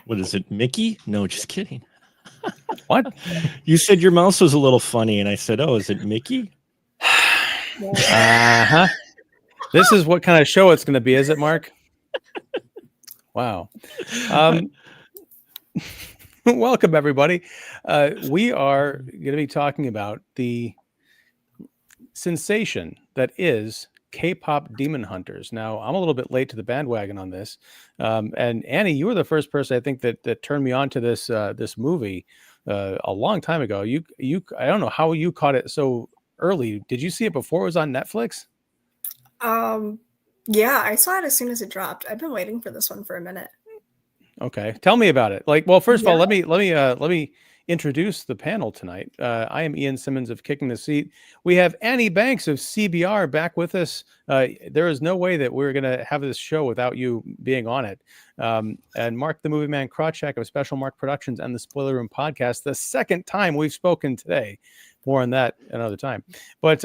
What is it, Mickey? No, just kidding. What? You said your mouse was a little funny, and I said, "Oh, is it Mickey?" Uh-huh. This is what kind of show it's going to be, is it, Mark? Wow. Welcome, everybody. We are going to be talking about the sensation that is K-pop Demon Hunters. Now, I'm a little bit late to the bandwagon on this. And Annie, you were the first person I think that turned me on to this movie a long time ago. I don't know how you caught it so early. Did you see it before it was on Netflix? Yeah, I saw it as soon as it dropped. I've been waiting for this one for a minute. Okay, tell me about it. First of all, let me introduce the panel tonight. I am Ian Simmons of Kicking the Seat. We have Annie Banks of CBR back with us. There is no way that we're going to have this show without you being on it. And Mark the Movie Man Krawcheck of Special Mark Productions and the Spoiler Room Podcast. The second time we've spoken today. More on that another time. But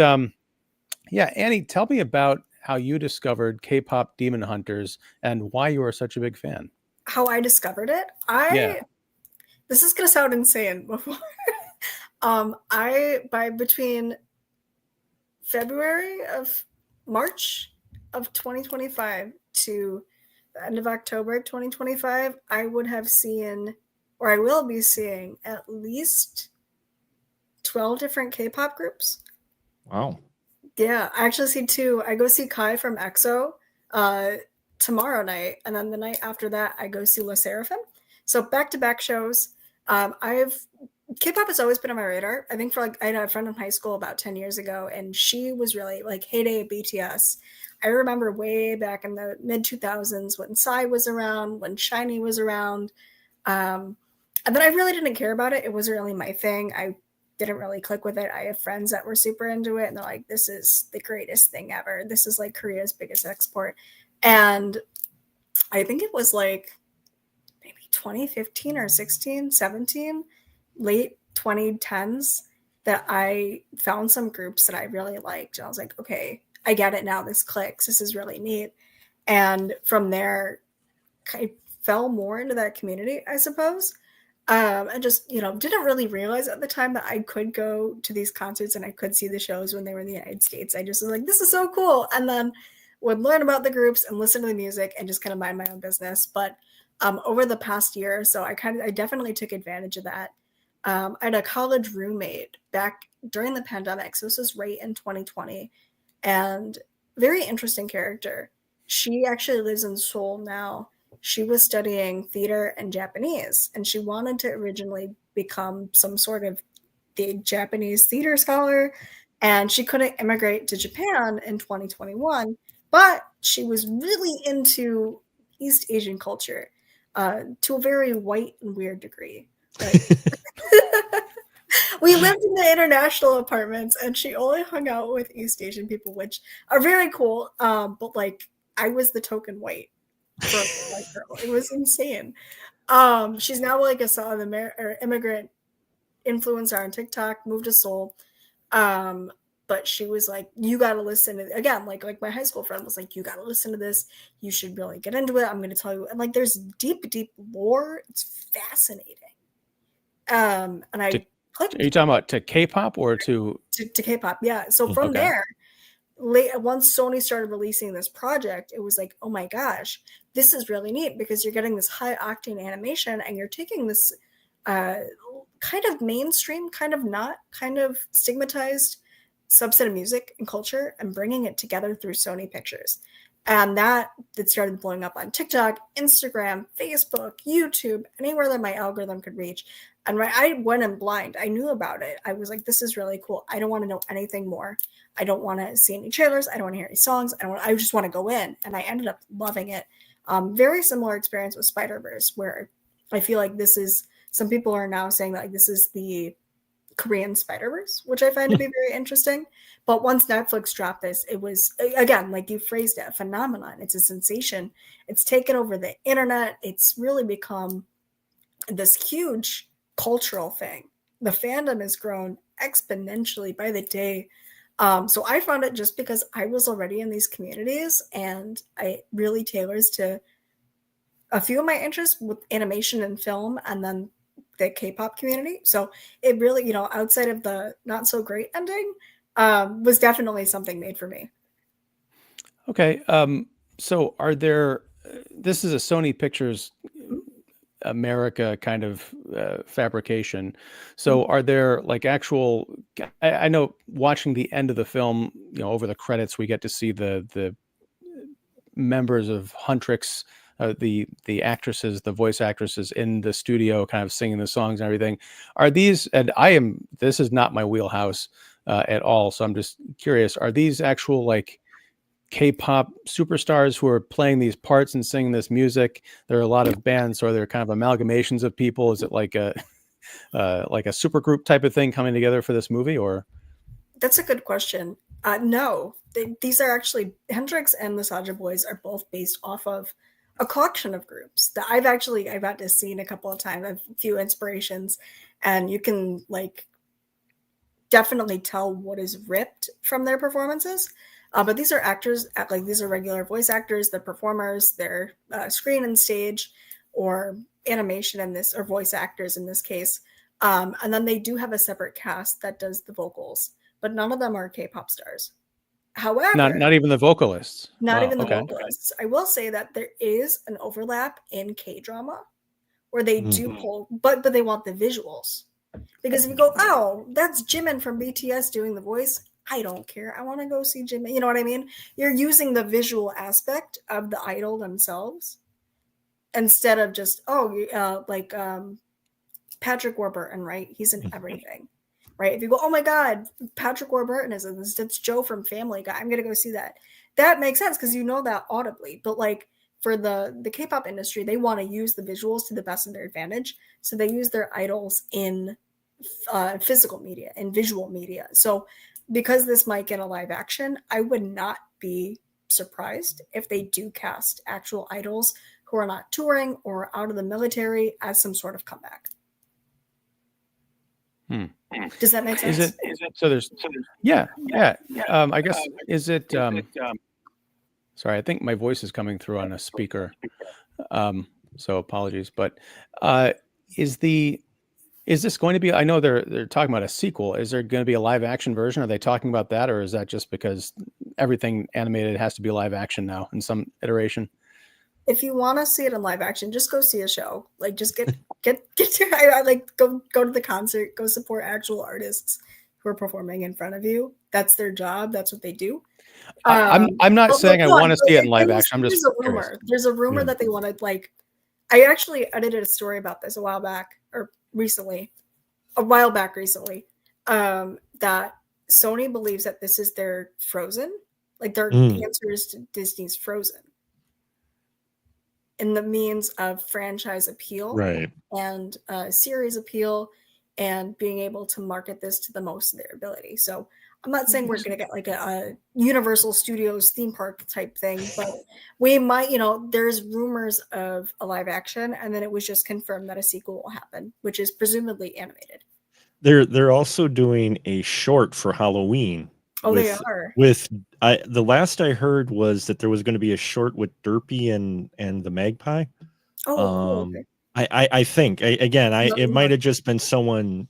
yeah, Annie, tell me about how you discovered K-pop Demon Hunters and why you are such a big fan. How I discovered it? This is gonna sound insane before. Between March of 2025 to the end of October 2025, I would have seen, or I will be seeing, at least 12 different K-pop groups. Wow. Yeah, I actually see 2. I go see Kai from EXO tomorrow night, and then the night after that, I go see Le Sserafim. So back-to-back shows. K-pop has always been on my radar. I think I had a friend in high school about 10 years ago, and she was really heyday BTS. I remember way back in the mid-2000s when Psy was around, when SHINee was around. And then I really didn't care about it. It wasn't really my thing. I didn't really click with it. I have friends that were super into it, and they're like, this is the greatest thing ever. This is Korea's biggest export. And I think it was maybe 2015 or 16, 17, late 2010s that I found some groups that I really liked. And I was like, okay, I get it now. This clicks. This is really neat. And from there, I fell more into that community, I suppose. And just, didn't really realize at the time that I could go to these concerts and I could see the shows when they were in the United States. I just was like, this is so cool. And then would learn about the groups and listen to the music and just kind of mind my own business. But over the past year or so, I definitely took advantage of that. I had a college roommate back during the pandemic. So this was right in 2020. And very interesting character. She actually lives in Seoul now. She was studying theater and Japanese, and she wanted to originally become some sort of the Japanese theater scholar, and she couldn't immigrate to Japan in 2021, but she was really into East Asian culture to a very white and weird degree. We lived in the international apartments, and she only hung out with East Asian people, which are very cool, but I was the token white. Girl. It was insane. She's now a South immigrant influencer on TikTok, moved to Seoul. But she was like, you got to listen to, again, like my high school friend was like, you got to listen to this. You should really get into it. I'm going to tell you. And there's deep lore. It's fascinating. And I clicked. Are you talking about to K-pop or to K-pop? Yeah. So from there, once Sony started releasing this project, it was like, oh my gosh, this is really neat because you're getting this high octane animation and you're taking this kind of mainstream, kind of not, kind of stigmatized subset of music and culture and bringing it together through Sony Pictures. And that started blowing up on TikTok, Instagram, Facebook, YouTube, anywhere that my algorithm could reach. And I went in blind. I knew about it. I was like, this is really cool. I don't want to know anything more. I don't want to see any trailers. I don't want to hear any songs. I just want to go in. And I ended up loving it. Very similar experience with Spider-Verse, where I feel like some people are now saying that this is the Korean Spider-Verse, which I find to be very interesting. But once Netflix dropped this, it was, again, like you phrased it, a phenomenon. It's a sensation. It's taken over the internet. It's really become this huge cultural thing. The fandom has grown exponentially by the day. So I found it just because I was already in these communities, and it really tailors to a few of my interests with animation and film, and then the K-pop community. So it really, outside of the not so great ending, was definitely something made for me. Okay. So are there, this is a Sony Pictures America kind of fabrication. So are there like actual, I know watching the end of the film, over the credits, we get to see the members of Huntrix, the actresses, the voice actresses in the studio kind of singing the songs and everything. Are these, and this is not my wheelhouse at all. So I'm just curious, are these actual like K-pop superstars who are playing these parts and singing this music? There are a lot of bands, or they're kind of amalgamations of people. Is it like a super group type of thing coming together for this movie, or? That's a good question. No, these are actually, Hendrix and the Saja Boys are both based off of a collection of groups that I've got to see a couple of times. I have a few inspirations, and you can like definitely tell what is ripped from their performances. But these are actors, these are regular voice actors, they're performers, they're screen and stage or animation in this, or voice actors in this case. And then they do have a separate cast that does the vocals, but none of them are K-pop stars. However, not even the vocalists. Not even the vocalists. I will say that there is an overlap in K-drama where they do pull, but they want the visuals. Because if you go, oh, that's Jimin from BTS doing the voice, I don't care. I want to go see Jimin. You know what I mean? You're using the visual aspect of the idol themselves instead of just, Patrick Warburton, right? He's in everything, right? If you go, oh my God, Patrick Warburton is in this. It's Joe from Family Guy. I'm going to go see that. That makes sense because you know that audibly. But like for the K-pop industry, they want to use the visuals to the best of their advantage. So they use their idols in physical media and visual media. So because this might get a live action, I would not be surprised if they do cast actual idols who are not touring or out of the military as some sort of comeback. Does that make sense? Is it so there's yeah. I guess, is it sorry, I think my voice is coming through on a speaker. So apologies, but is this going to be, I know they're talking about a sequel. Is there going to be a live action version? Are they talking about that? Or is that just because everything animated has to be live action now in some iteration? If you want to see it in live action, just go see a show. Like just get go to the concert, go support actual artists who are performing in front of you. That's their job. That's what they do. I'm not saying I want to see it in live action. I'm just rumor. There's a rumor that they want to like, I actually edited a story about this a while back recently, that Sony believes that this is their Frozen, like their answers to Disney's Frozen, in the means of franchise appeal, right, and series appeal, and being able to market this to the most of their ability. So I'm not saying we're going to get like a Universal Studios theme park type thing, but we might, there's rumors of a live action, and then it was just confirmed that a sequel will happen, which is presumably animated. They're also doing a short for Halloween. Oh, they are. The last I heard was that there was going to be a short with Derpy and the Magpie. Oh, okay. I think it might have just been someone,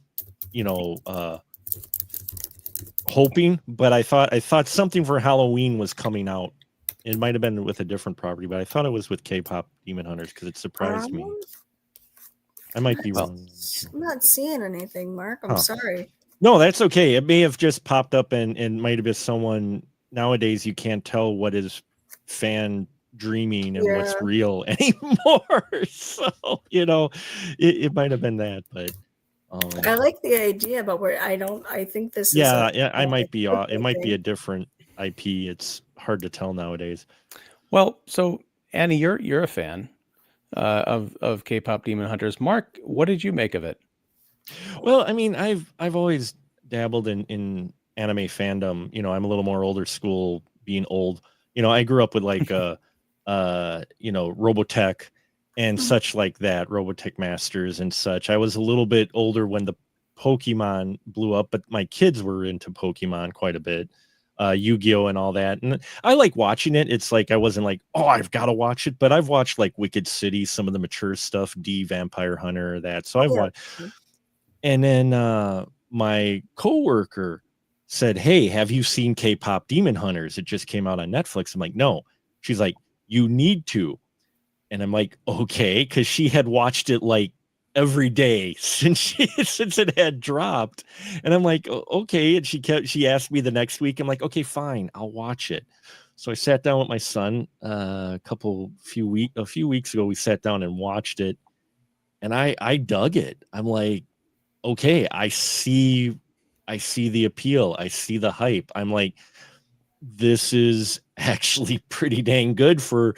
hoping, but I thought something for Halloween was coming out. It might have been with a different property, but I thought it was with K-pop Demon Hunters because it surprised me. I might be wrong. I'm not seeing anything, Mark. I'm sorry. No, that's okay. It may have just popped up and might have been someone. Nowadays, you can't tell what is fan dreaming and what's real anymore. So, it might have been that, but I like the idea, but I think this is it might be a different IP. It's hard to tell nowadays. Well, so Annie, you're a fan of K-pop Demon Hunters. Mark, what did you make of it? Well, I mean, I've always dabbled in anime fandom. I'm a little more older school, being old. I grew up with like Robotech and such like that, Robotech Masters and such. I was a little bit older when the Pokemon blew up, but my kids were into Pokemon quite a bit. Yu-Gi-Oh and all that. And I like watching it. It's like I wasn't like, oh, I've got to watch it, but I've watched like Wicked City, some of the mature stuff, D Vampire Hunter, that. So I've watched. And then my coworker said, hey, have you seen K-pop Demon Hunters? It just came out on Netflix. I'm like, no. She's like, you need to. And I'm like, okay, because she had watched it like every day since it had dropped. And I'm like, okay. And she asked me the next week. I'm like, okay, fine, I'll watch it. So I sat down with my son a few weeks ago. We sat down and watched it, and I dug it. I'm like, okay, I see the appeal. I see the hype. I'm like, this is actually pretty dang good for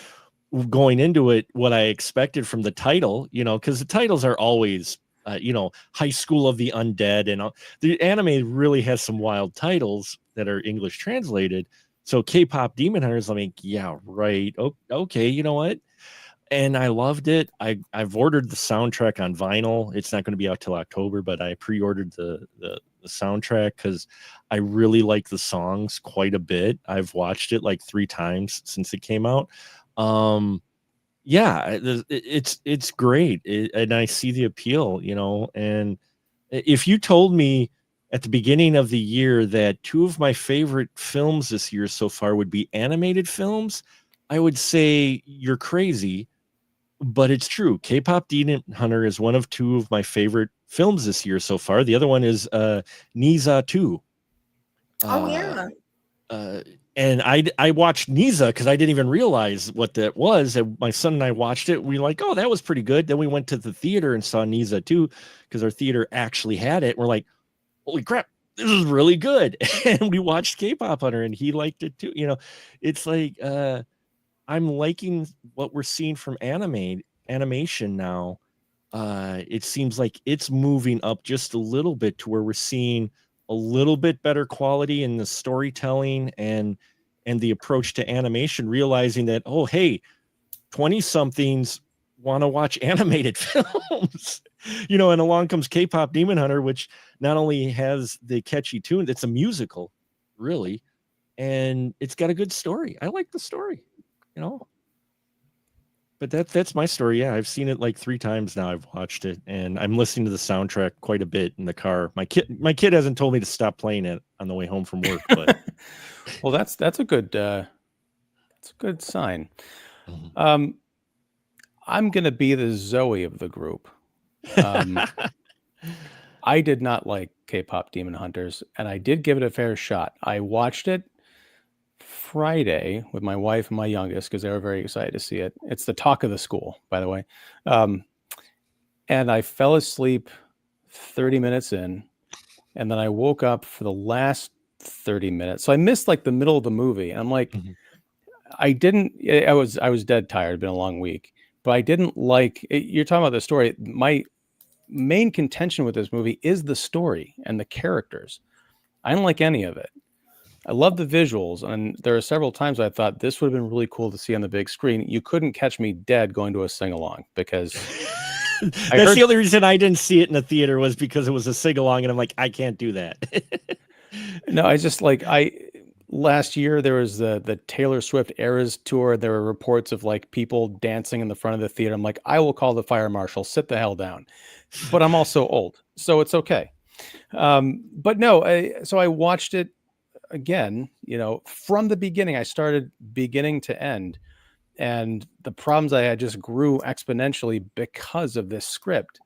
going into it, what I expected from the title, because the titles are always, High School of the Undead, and the anime really has some wild titles that are English translated. So K-pop Demon Hunters, I'm like, yeah, right. Okay, you know what? And I loved it. I've ordered the soundtrack on vinyl. It's not going to be out till October, but I pre-ordered the soundtrack because I really like the songs quite a bit. I've watched it like 3 times since it came out. Yeah, it's great, and I see the appeal, and if you told me at the beginning of the year that 2 of my favorite films this year so far would be animated films, I would say you're crazy, but it's true. K-pop Demon Hunter is one of 2 of my favorite films this year so far. The other one is Niza 2. Oh yeah. And I watched Niza because I didn't even realize what that was. And my son and I watched it. We were like, oh, that was pretty good. Then we went to the theater and saw Niza 2 because our theater actually had it. We're like, holy crap, this is really good. And we watched K-pop Hunter and he liked it too. It's like I'm liking what we're seeing from animation now. It seems like it's moving up just a little bit to where we're seeing a little bit better quality in the storytelling and the approach to animation, realizing that, oh, hey, 20 somethings want to watch animated films, and along comes K-pop Demon Hunter, which not only has the catchy tune, it's a musical, really, and it's got a good story. I like the story, But that's my story. Yeah, I've seen it like 3 times now. I've watched it, and I'm listening to the soundtrack quite a bit in the car. My kid hasn't told me to stop playing it on the way home from work. But well, that's a good sign. Mm-hmm. I'm gonna be the Zoey of the group. I did not like K-pop Demon Hunters, and I did give it a fair shot. I watched it Friday with my wife and my youngest because they were very excited to see it. It's the talk of the school, by the way. And I fell asleep 30 minutes in, and then I woke up for the last 30 minutes. So I missed like the middle of the movie. And I'm like, I was dead tired. It'd been a long week, but I didn't like it. You're talking about the story. My main contention with this movie is the story and the characters. I don't like any of it. I love the visuals, and there are several times I thought this would have been really cool to see on the big screen. You couldn't catch me dead going to a sing-along because that's the only reason I didn't see it in the theater was because it was a sing-along, and I'm like, I can't do that. No, I just last year there was the Taylor Swift Eras tour. There were reports of like people dancing in the front of the theater. I'm like, I will call the fire marshal. Sit the hell down. But I'm also old, so it's okay. But no, so I watched it again, from the beginning. I started beginning to end, and the problems I had just grew exponentially because of this script.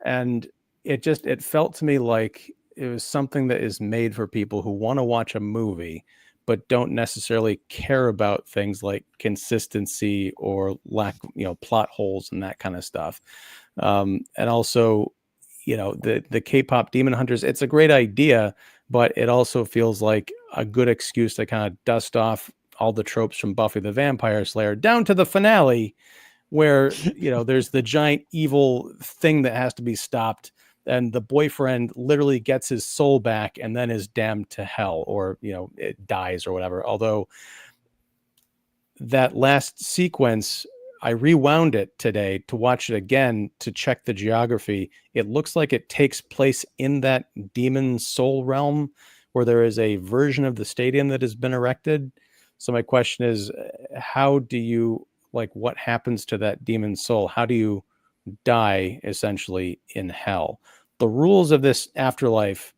And it felt to me like it was something that is made for people who want to watch a movie but don't necessarily care about things like consistency or lack, plot holes and that kind of stuff. And also, the K-pop Demon Hunters, it's a great idea, but it also feels like a good excuse to kind of dust off all the tropes from Buffy the Vampire Slayer down to the finale where, there's the giant evil thing that has to be stopped. And the boyfriend literally gets his soul back and then is damned to hell, or, it dies or whatever. Although that last sequence, I rewound it today to watch it again to check the geography. It looks like it takes place in that demon soul realm where there is a version of the stadium that has been erected. So my question is, how do you, like, what happens to that demon soul? How do you die essentially in hell? The rules of this afterlife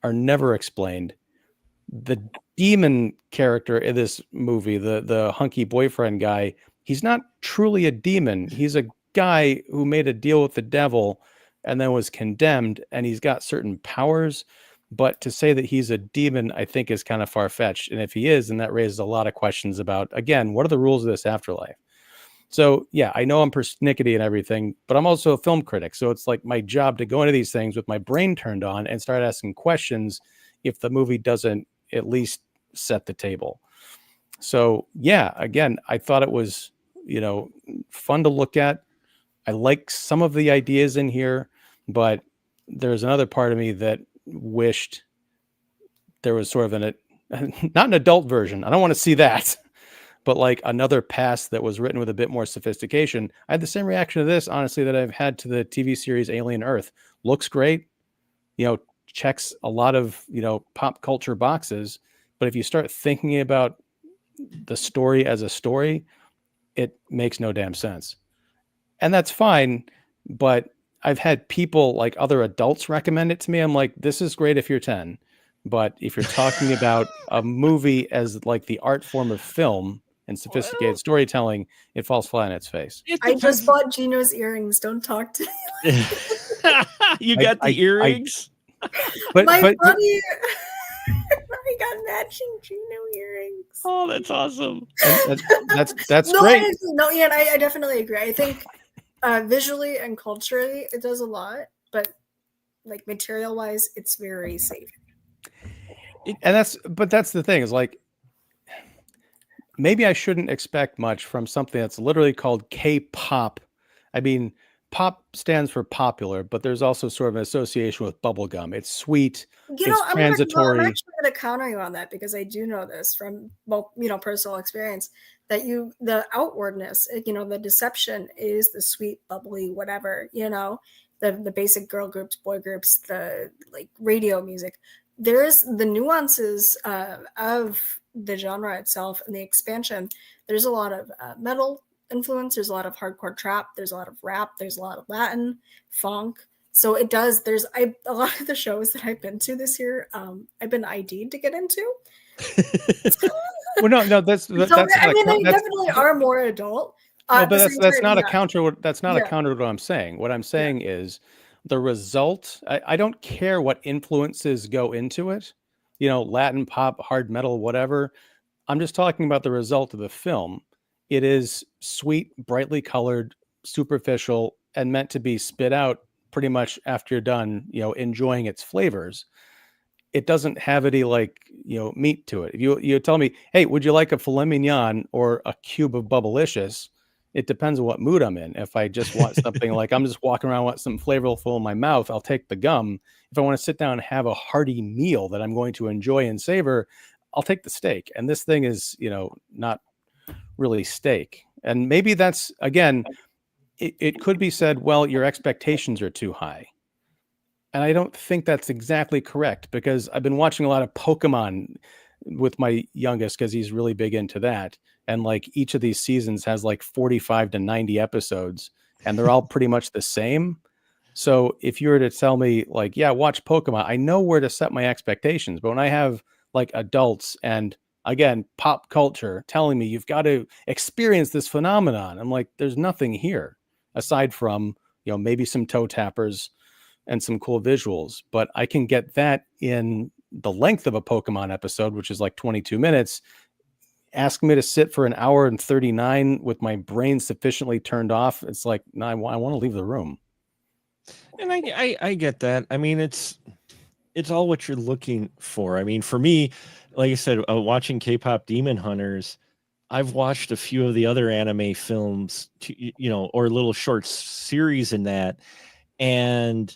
are never explained. The demon character in this movie, the hunky boyfriend guy, he's not truly a demon. He's a guy who made a deal with the devil and then was condemned, and he's got certain powers. But to say that he's a demon, I think, is kind of far-fetched. And if he is, then that raises a lot of questions about, again, what are the rules of this afterlife? So yeah, I know I'm persnickety and everything, but I'm also a film critic. So it's like my job to go into these things with my brain turned on and start asking questions if the movie doesn't at least set the table. So yeah, again, I thought it was, fun to look at. I like some of the ideas in here, but there's another part of me that wished there was sort of not an adult version. I don't want to see that. But like another pass that was written with a bit more sophistication. I had the same reaction to this, honestly, that I've had to the TV series Alien Earth. Looks great, checks a lot of, pop culture boxes. But if you start thinking about the story as a story, it makes no damn sense. And that's fine. But I've had people, like other adults, recommend it to me. I'm like, this is great if you're 10. But if you're talking about a movie as like the art form of film and sophisticated storytelling, it falls flat on its face. I just bought Gino's earrings. Don't talk to me. You got the earrings? But buddy, I got matching Gino earrings. Oh, that's awesome. That's no, great. And I definitely agree. I think visually and culturally, it does a lot, but like material-wise, it's very safe. And that's the thing, is like, maybe I shouldn't expect much from something that's literally called K-pop. I mean, pop stands for popular, but there's also sort of an association with bubblegum. It's sweet. It's transitory. I'm actually going to counter you on that, because I do know this from, personal experience, that the outwardness, the deception is the sweet, bubbly, whatever, the basic girl groups, boy groups, the like radio music. There's the nuances of the genre itself and the expansion. There's a lot of metal influence. There's a lot of hardcore trap. There's a lot of rap. There's a lot of Latin, funk. So it does. A lot of the shows that I've been to this year, I've been ID'd to get into. Well, no, that's they definitely are more adult. No, but that's not a counter. That's not a counter to what I'm saying. What I'm saying is, the result, I don't care what influences go into it, Latin, pop, hard metal, whatever. I'm just talking about the result of the film. It is sweet, brightly colored, superficial, and meant to be spit out pretty much after you're done, enjoying its flavors. It doesn't have any meat to it. If you tell me, hey, would you like a filet mignon or a cube of bubblicious? It depends on what mood I'm in. If I just want something like I'm just walking around, want something flavorful in my mouth, I'll take the gum. If I want to sit down and have a hearty meal that I'm going to enjoy and savor, I'll take the steak. And this thing is, not really steak. And maybe that's, again, it could be said, well, your expectations are too high. And I don't think that's exactly correct, because I've been watching a lot of Pokemon with my youngest, because he's really big into that. And like each of these seasons has like 45 to 90 episodes, and they're all pretty much the same. So if you were to tell me like, yeah, watch Pokemon, I know where to set my expectations. But when I have like adults and, again, pop culture telling me you've got to experience this phenomenon, I'm like, there's nothing here aside from, maybe some toe tappers and some cool visuals. But I can get that in the length of a Pokemon episode, which is like 22 minutes. Ask me to sit for an hour and 39 with my brain sufficiently turned off. It's like, no, I want to leave the room. And I get that. I mean, it's all what you're looking for. I mean, for me, like I said, watching K-pop Demon Hunters, I've watched a few of the other anime films, or little short series in that. And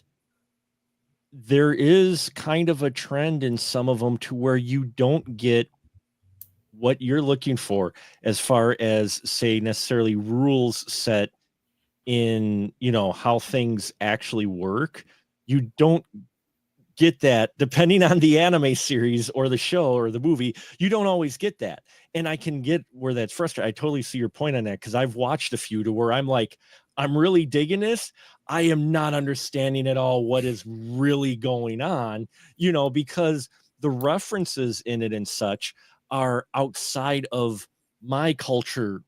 there is kind of a trend in some of them to where you don't get what you're looking for as far as, say, necessarily rules set in, how things actually work. You don't get that depending on the anime series or the show or the movie. You don't always get that. And I can get where that's frustrating. I totally see your point on that, because I've watched a few to where I'm like, I'm really digging this. I am not understanding at all what is really going on, because the references in it and such are outside of my culture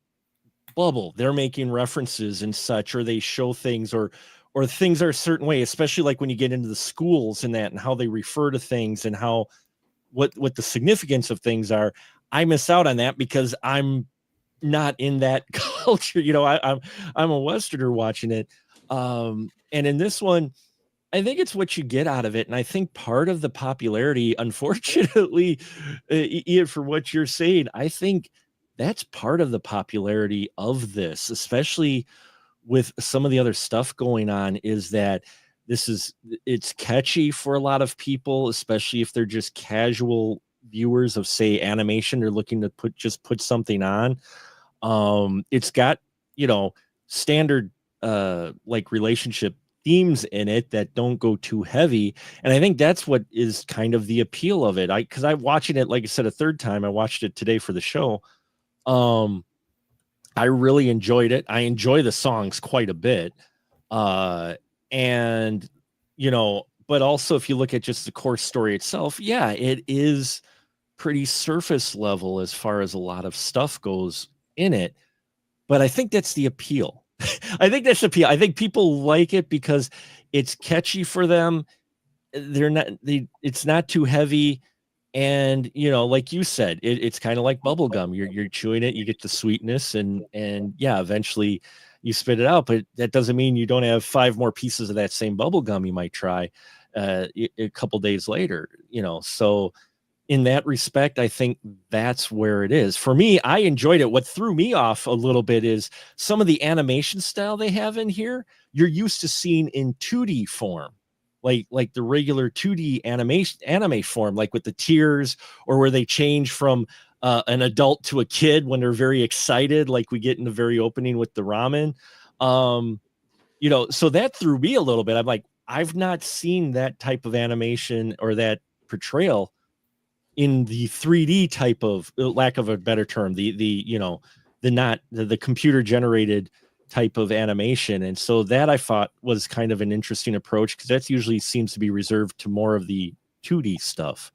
bubble. They're making references and such, or they show things, or things are a certain way, especially like when you get into the schools and that, and how they refer to things and how what the significance of things are. I miss out on that because I'm not in that culture. I'm a Westerner watching it. And in this one, I think it's what you get out of it. And I think part of the popularity, unfortunately, Ian, for what you're saying, I think that's part of the popularity of this, especially with some of the other stuff going on, is that it's catchy for a lot of people, especially if they're just casual viewers of, say, animation. They're looking to put something on. It's got, standard like relationship themes in it that don't go too heavy. And I think that's what is kind of the appeal of it. Because I'm watching it, like I said, a third time. I watched it today for the show. I really enjoyed it. I enjoy the songs quite a bit. And, but also if you look at just the core story itself, yeah, it is pretty surface level as far as a lot of stuff goes in it. But I think that's the appeal. I think that's the appeal. I think people like it because it's catchy for them. It's not too heavy. And, like you said, it's kind of like bubble gum. You're chewing it, you get the sweetness, and yeah, eventually you spit it out. But that doesn't mean you don't have 5 more pieces of that same bubble gum you might try a couple days later, So in that respect, I think that's where it is. For me, I enjoyed it. What threw me off a little bit is some of the animation style they have in here. You're used to seeing in 2D form. Like the regular 2D anime form, like with the tears, or where they change from an adult to a kid when they're very excited, like we get in the very opening with the ramen. So that threw me a little bit. I'm like, I've not seen that type of animation or that portrayal in the 3D type of, lack of a better term, the computer generated type of animation. And so that I thought was kind of an interesting approach, because that usually seems to be reserved to more of the 2D stuff.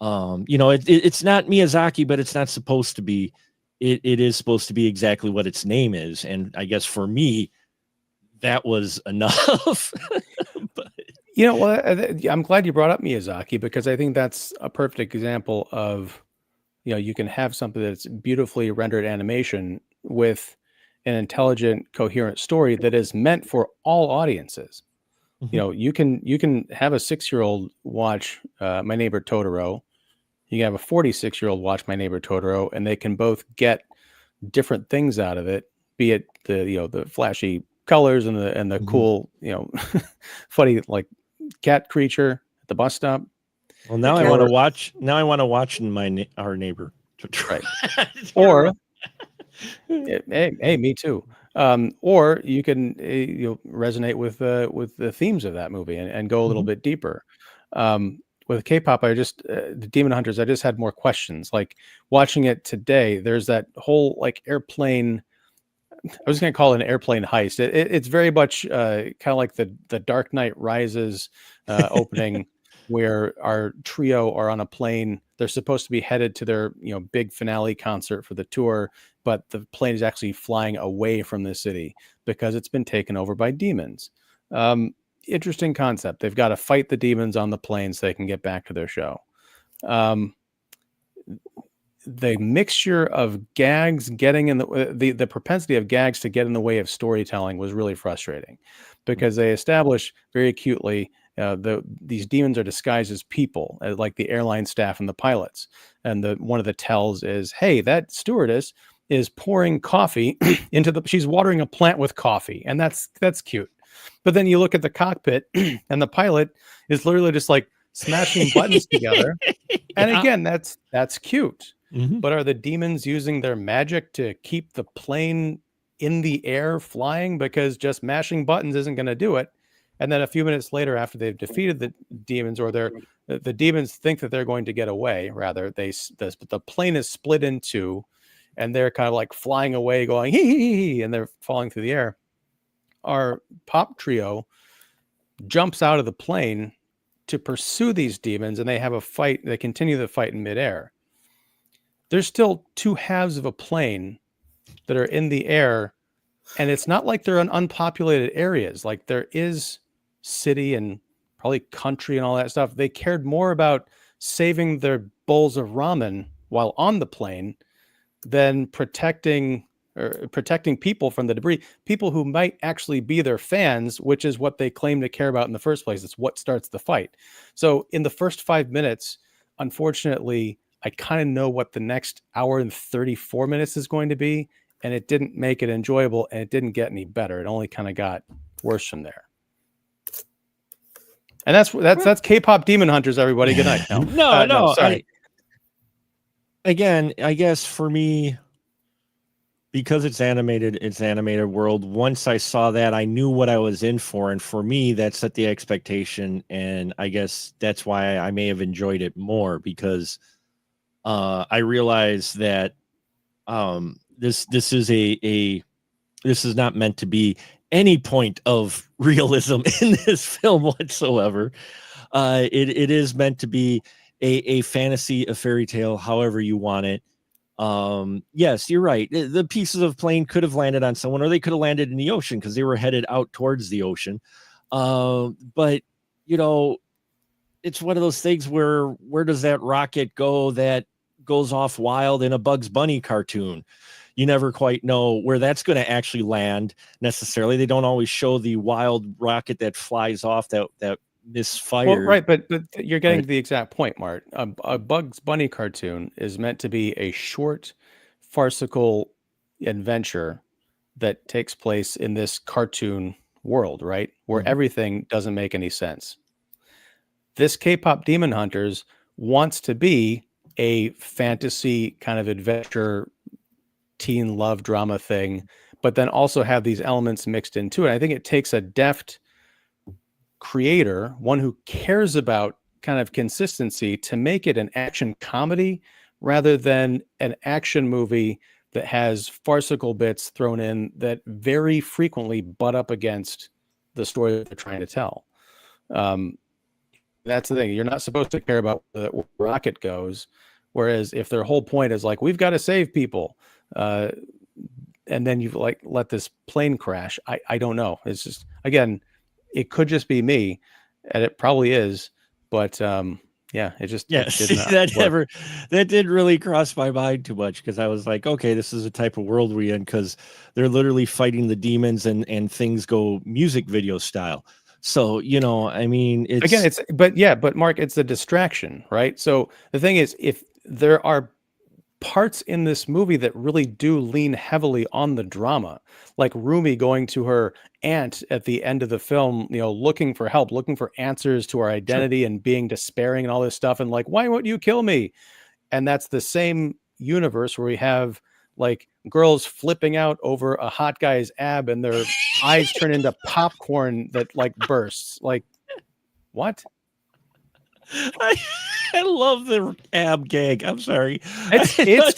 It's not Miyazaki, but it's not supposed to be. It is supposed to be exactly what its name is. And I guess for me, that was enough. But I'm glad you brought up Miyazaki, because I think that's a perfect example of, you can have something that's beautifully rendered animation with an intelligent, coherent story that is meant for all audiences. Mm-hmm. You can have a 6-year-old watch My Neighbor Totoro. You can have a 46-year-old watch My Neighbor Totoro, and they can both get different things out of it, be it the flashy colors and the mm-hmm. cool, funny like cat creature at the bus stop. Well, now I want to watch. Now I want to watch Our Neighbor. Right. Or hey, me too. Or you can resonate with the themes of that movie and go a little mm-hmm. bit deeper. With K-pop, the Demon Hunters, I just had more questions. Like watching it today, there's that whole like airplane. I was going to call it an airplane heist. It's very much kind of like the Dark Knight Rises opening, where our trio are on a plane. They're supposed to be headed to their big finale concert for the tour, but the plane is actually flying away from the city because it's been taken over by demons. Interesting concept. They've got to fight the demons on the plane so they can get back to their show. The mixture of gags getting in the propensity of gags to get in the way of storytelling was really frustrating, because they establish very acutely these demons are disguised as people, like the airline staff and the pilots. And one of the tells is, hey, that stewardess is pouring coffee she's watering a plant with coffee. And that's cute. But then you look at the cockpit and the pilot is literally just like smashing buttons together. And again, that's cute. Mm-hmm. But are the demons using their magic to keep the plane in the air flying? Because just mashing buttons isn't going to do it. And then a few minutes later, after they've defeated the demons, or the demons think that they're going to get away, rather, the plane is split in two, and they're kind of like flying away, going hee hee hee, and they're falling through the air. Our pop trio jumps out of the plane to pursue these demons, and they have a fight. They continue the fight in midair. There's still two halves of a plane that are in the air, and it's not like they're in unpopulated areas. Like, there is city and probably country and all that stuff. They cared more about saving their bowls of ramen while on the plane than protecting people from the debris, people who might actually be their fans, which is what they claim to care about in the first place. It's what starts the fight. So in the first 5 minutes, unfortunately, I kind of know what the next hour and 34 minutes is going to be, and it didn't make it enjoyable, and it didn't get any better. It only kind of got worse from there. And that's K-pop Demon Hunters, everybody. Good night. No, sorry. Again, I guess for me, because it's animated world. Once I saw that, I knew what I was in for. And for me, that set the expectation. And I guess that's why I may have enjoyed it more, because I realized that this is not meant to be any point of realism in this film whatsoever. It is meant to be a fantasy, a fairy tale, however you want it. Yes, you're right. The pieces of plane could have landed on someone, or they could have landed in the ocean because they were headed out towards the ocean. But it's one of those things where does that rocket go that goes off wild in a Bugs Bunny cartoon? You never quite know where that's going to actually land necessarily. They don't always show the wild rocket that flies off that misfired. Well, right, but you're getting to the exact point, Mart. A Bugs Bunny cartoon is meant to be a short, farcical adventure that takes place in this cartoon world, right? Where everything doesn't make any sense. This K-pop Demon Hunters wants to be a fantasy kind of adventure, teen love drama thing, but then also have these elements mixed into it. I think it takes a deft creator, one who cares about kind of consistency, to make it an action comedy rather than an action movie that has farcical bits thrown in that very frequently butt up against the story that they're trying to tell. That's the thing. You're not supposed to care about where the rocket goes. Whereas if their whole point is like, we've got to save people, and then you've like let this plane crash, I don't know. It's just, again, it could just be me, and it probably is, but it just that didn't really cross my mind too much, because I was like, okay, this is the type of world we're in, because they're literally fighting the demons and things go music video style. So, I mean, but Mark, it's a distraction, right? So the thing is, if there are parts in this movie that really do lean heavily on the drama, like Rumi going to her aunt at the end of the film, looking for help, looking for answers to her identity, and being despairing and all this stuff, and like, why won't you kill me? And that's the same universe where we have like girls flipping out over a hot guy's ab and their eyes turn into popcorn that like bursts. Like, what? I love the ab gag. I'm sorry.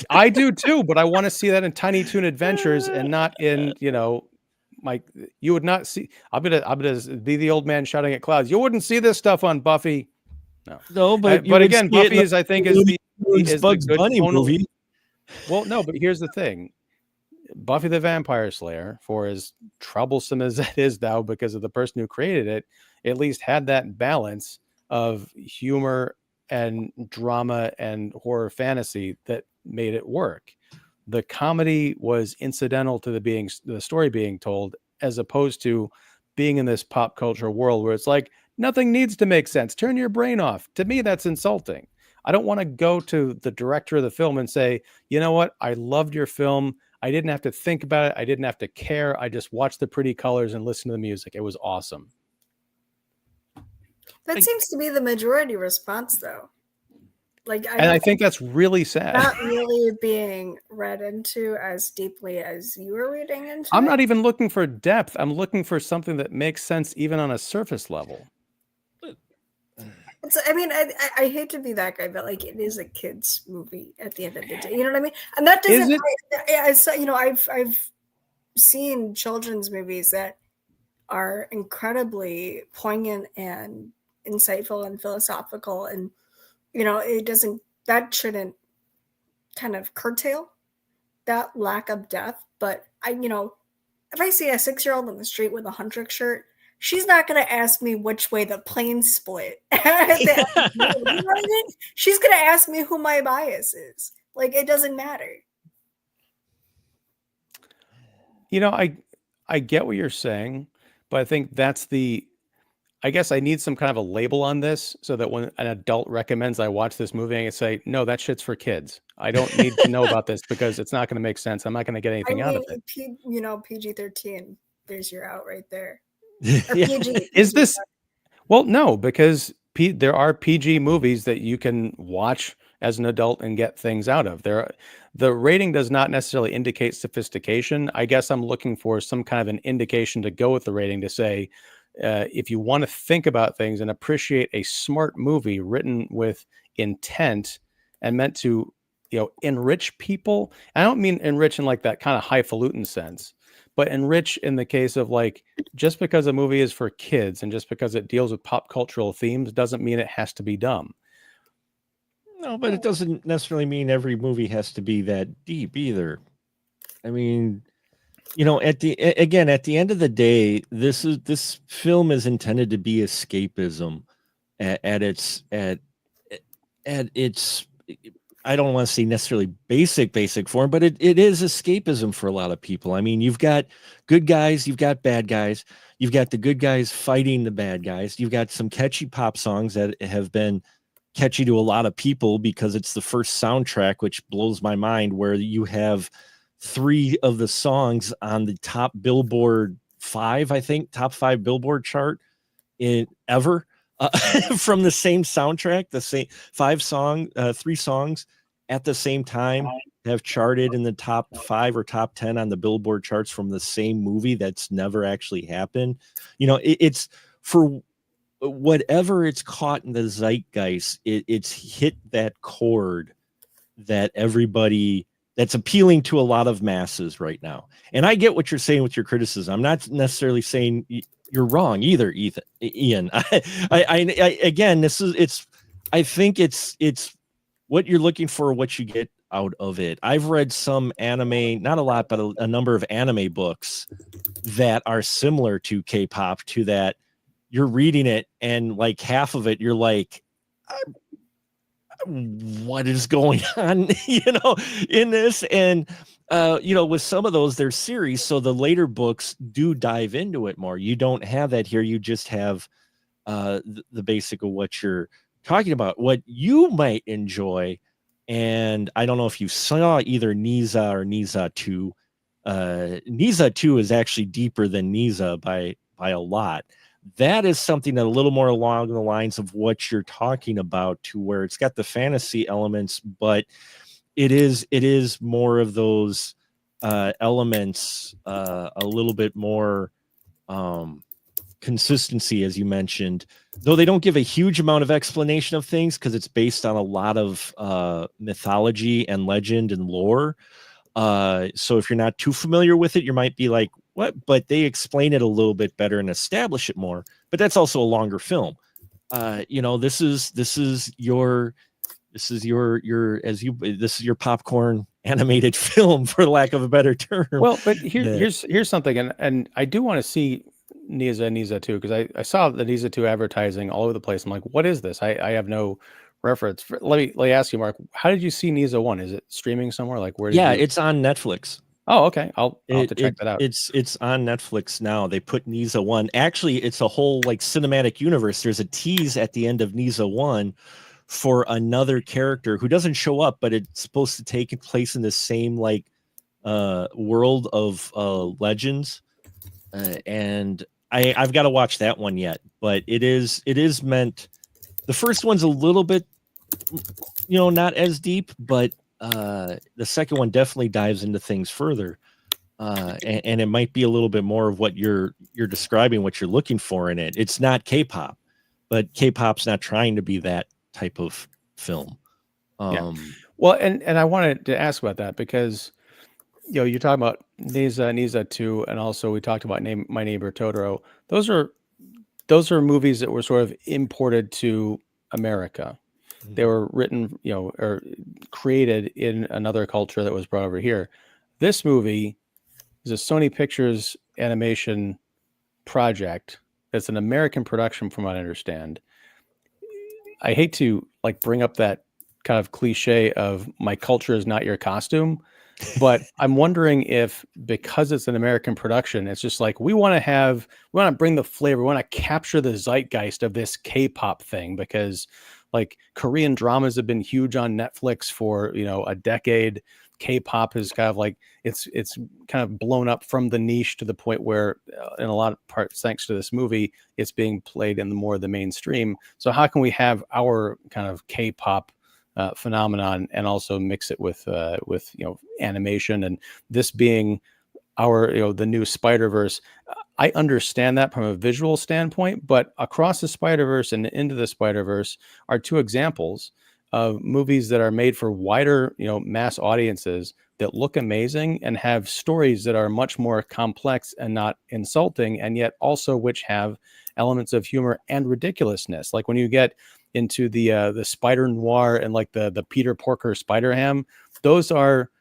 I do too, but I want to see that in Tiny Toon Adventures and not in, you would not see. I'm gonna be the old man shouting at clouds. You wouldn't see this stuff on Buffy. No, but again, Buffy is, I think, is the Bugs Bunny movie. Well, no, but here's the thing. Buffy the Vampire Slayer, for as troublesome as that is now because of the person who created it, at least had that balance of humor and drama and horror fantasy that made it work. The comedy was incidental to the story being told, as opposed to being in this pop culture world where it's like, nothing needs to make sense. Turn your brain off. To me, that's insulting. I don't want to go to the director of the film and say, you know what? I loved your film. I didn't have to think about it. I didn't have to care. I just watched the pretty colors and listened to the music. It was awesome. That seems to be the majority response, though. Like, I think that's really sad. Not really being read into as deeply as you were reading into I'm it. not even looking for depth. I'm looking for something that makes sense even on a surface level. I mean, I hate to be that guy, but like, it is a kids movie at the end of the day. You know what I mean? And that doesn't. I've seen children's movies that are incredibly poignant and insightful and philosophical, and that shouldn't kind of curtail that lack of depth. But if I see a 6-year-old on the street with a Huntrix shirt, she's not going to ask me which way the plane split. You know what I mean? She's going to ask me who my bias is. Like, it doesn't matter. I get what you're saying, but I think I guess I need some kind of a label on this so that when an adult recommends I watch this movie, I can say, no, that shit's for kids. I don't need to know about this because it's not going to make sense. I'm not going to get anything out of it. PG-13, there's your out right there. Is this? Well, no, because there are PG movies that you can watch as an adult and get things out of. The rating does not necessarily indicate sophistication. I guess I'm looking for some kind of an indication to go with the rating to say, if you want to think about things and appreciate a smart movie written with intent and meant to, enrich people. I don't mean enrich in like that kind of highfalutin sense, but enrich in the case of like, just because a movie is for kids and just because it deals with pop cultural themes doesn't mean it has to be dumb. No, but it doesn't necessarily mean every movie has to be that deep either. I mean, at the end of the day, this film is intended to be escapism at its I don't want to say necessarily basic form, but it is escapism for a lot of people. I mean, you've got good guys, you've got bad guys, you've got the good guys fighting the bad guys, you've got some catchy pop songs that have been catchy to a lot of people because it's the first soundtrack, which blows my mind, where you have 3 of the songs on the top Billboard 5, I think, top 5 Billboard chart ever. From the same soundtrack, the same 3 songs at the same time have charted in the top 5 or top 10 on the Billboard charts from the same movie. That's never actually happened. It's for whatever it's caught in the zeitgeist. It's hit that chord that that's appealing to a lot of masses right now. And I get what you're saying with your criticism. I'm not necessarily saying you're wrong either, Ian. I think it's what you're looking for, what you get out of it. I've read some anime, not a lot, but a number of anime books that are similar to K-pop, to that you're reading it and like half of it, you're like, what is going on, in this? And, with some of those, they're series. So the later books do dive into it more. You don't have that here. You just have the basic of what you're talking about, what you might enjoy. And I don't know if you saw either Niza or Niza 2. Niza 2 is actually deeper than Niza by a lot. That is something that a little more along the lines of what you're talking about, to where it's got the fantasy elements, but it is more of those elements, a little bit more consistency, as you mentioned, though they don't give a huge amount of explanation of things because it's based on a lot of mythology and legend and lore. So if you're not too familiar with it, you might be like, what? But they explain it a little bit better and establish it more. But that's also a longer film. This is your popcorn animated film, for lack of a better term. Well, but here's something, and I do want to see Niza 2, because I saw the Niza 2 advertising all over the place. I'm like, what is this? I have no reference. Let me ask you, Mark, how did you see Niza 1? Is it streaming somewhere? Like, where? It's on Netflix. Oh, okay. I'll have to check that out. It's on Netflix now. They put Niza 1. Actually, it's a whole like cinematic universe. There's a tease at the end of Niza 1 for another character who doesn't show up, but it's supposed to take place in the same like world of legends. And I've got to watch that one yet, but it is meant. The first one's a little bit not as deep, but the second one definitely dives into things further. And it might be a little bit more of what you're describing, what you're looking for in it. It's not K-pop, but K-pop's not trying to be that type of film. Well, and I wanted to ask about that because you're talking about Nisa 2, and also we talked about My Neighbor Totoro. Those are movies that were sort of imported to America. They were written, or created in another culture that was brought over here. This movie is a Sony Pictures animation project. It's an American production, from what I understand. I hate to bring up that kind of cliche of my culture is not your costume, but I'm wondering if, because it's an American production, it's just we want to bring the flavor, we want to capture the zeitgeist of this K-pop thing, because Korean dramas have been huge on Netflix for, a decade. K-pop is kind of it's kind of blown up from the niche to the point where, in a lot of parts, thanks to this movie, it's being played in the mainstream. So how can we have our kind of K-pop phenomenon and also mix it with animation, and this being our the new Spider-Verse? I understand that from a visual standpoint, but Across the Spider-Verse and Into the Spider-Verse are two examples of movies that are made for wider mass audiences that look amazing and have stories that are much more complex and not insulting, and yet also which have elements of humor and ridiculousness. Like when you get into the Spider Noir and the Peter Porker Spider Ham, those are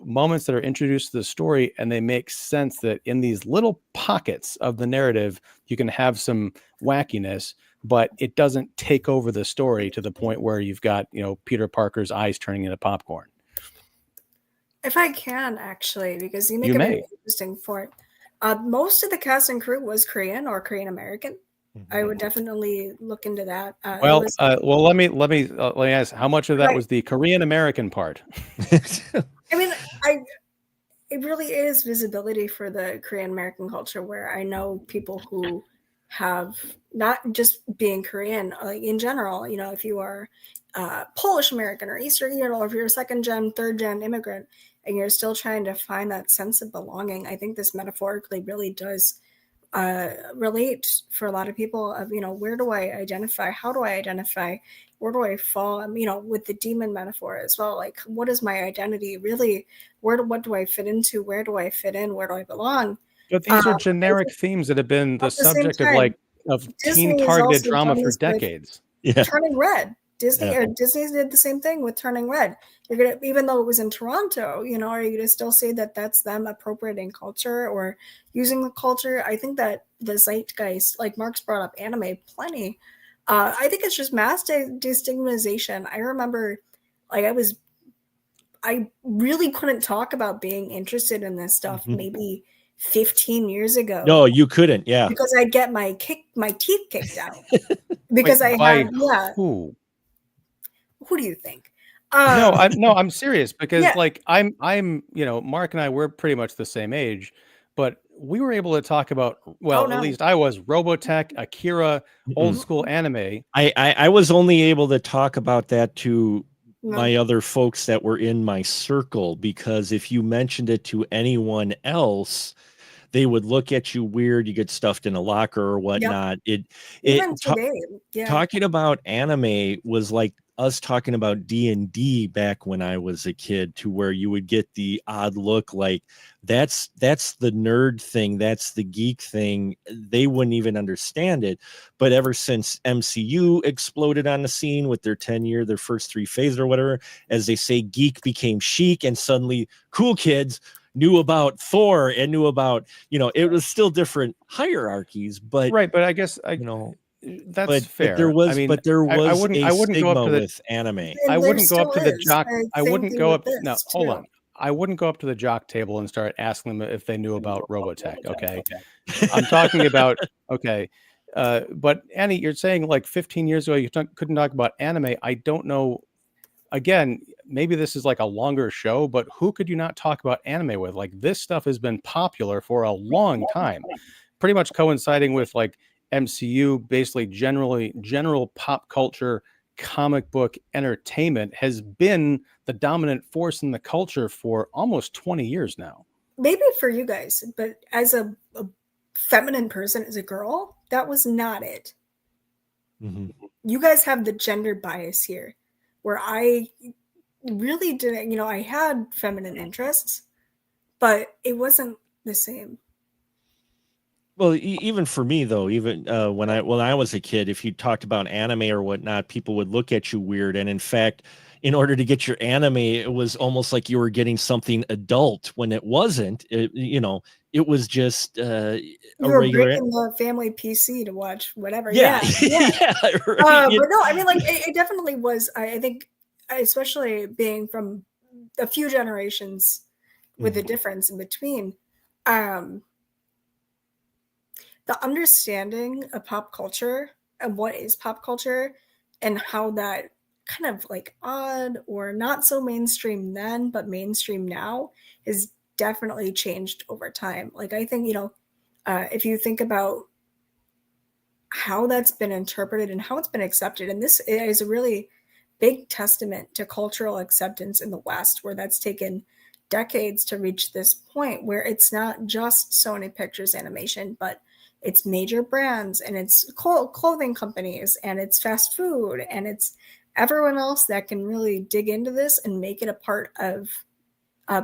moments that are introduced to the story, and they make sense that in these little pockets of the narrative you can have some wackiness, but it doesn't take over the story to the point where you've got Peter Parker's eyes turning into popcorn. If I can, actually, because you make a very interesting point. Most of the cast and crew was Korean or Korean American. I would definitely look into that. Well, let me ask, how much of that was the Korean American part? I mean, it really is visibility for the Korean American culture, where I know people who have, not just being Korean, in general, if you are Polish American or Eastern, or if you're a second gen, third gen immigrant, and you're still trying to find that sense of belonging, I think this metaphorically really does relate for a lot of people of, where do I identify? How do I identify? Where do I fall? With the demon metaphor as well, what is my identity really? What do I fit into? Where do I fit in? Where do I belong? But these are generic themes that have been the subject of teen targeted drama for decades. Turning Red. Disney did the same thing with Turning Red. You're gonna, even though it was in Toronto, are you gonna still say that that's them appropriating culture or using the culture? I think that the zeitgeist, like Mark's brought up anime plenty. I think it's just mass destigmatization. I remember, I really couldn't talk about being interested in this stuff maybe 15 years ago. No, you couldn't. Yeah, because I'd get my teeth kicked out because Who do you think? I'm serious, because I'm Mark and I, we're pretty much the same age, but we were able to talk about, at least I was, Robotech, Akira, old school anime. I was only able to talk about that to my other folks that were in my circle, because if you mentioned it to anyone else, they would look at you weird. You get stuffed in a locker or whatnot. Talking about anime was like us talking about D&D back when I was a kid, to where you would get the odd look, like that's the nerd thing, that's the geek thing. They wouldn't even understand it. But ever since MCU exploded on the scene with their their first 3 phases or whatever, as they say, geek became chic, and suddenly cool kids knew about Thor and knew about, it was still different hierarchies, but right. But I guess that's fair. But there was, I wouldn't go up to with anime. I wouldn't go up to the jock. I wouldn't go up. No, hold on. I wouldn't go up to the jock table and start asking them if they knew about Robotech. Okay. I'm talking about, but Annie, you're saying 15 years ago, you couldn't talk about anime. I don't know. Again, maybe this is a longer show, but who could you not talk about anime with? This stuff has been popular for a long time, pretty much coinciding with MCU, basically general pop culture comic book entertainment has been the dominant force in the culture for almost 20 years now. Maybe for you guys, but as a feminine person, as a girl, that was not it. Mm-hmm. You guys have the gender bias here, where I really didn't, I had feminine interests, but it wasn't the same. Well, even for me though, even when I was a kid, if you talked about anime or whatnot, people would look at you weird. And in fact, in order to get your anime, it was almost like you were getting something adult when it wasn't. It was just you were breaking the family PC to watch whatever. Yeah. Yeah. Right. But no, I mean, like it definitely was. I think, especially being from a few generations with a difference in between. The understanding of pop culture and what is pop culture and how that kind of like odd or not so mainstream then, but mainstream now has definitely changed over time. Like, I think, if you think about how that's been interpreted and how it's been accepted, and this is a really big testament to cultural acceptance in the West, where that's taken decades to reach this point where it's not just Sony Pictures Animation, but it's major brands and it's clothing companies and it's fast food and it's everyone else that can really dig into this and make it a part of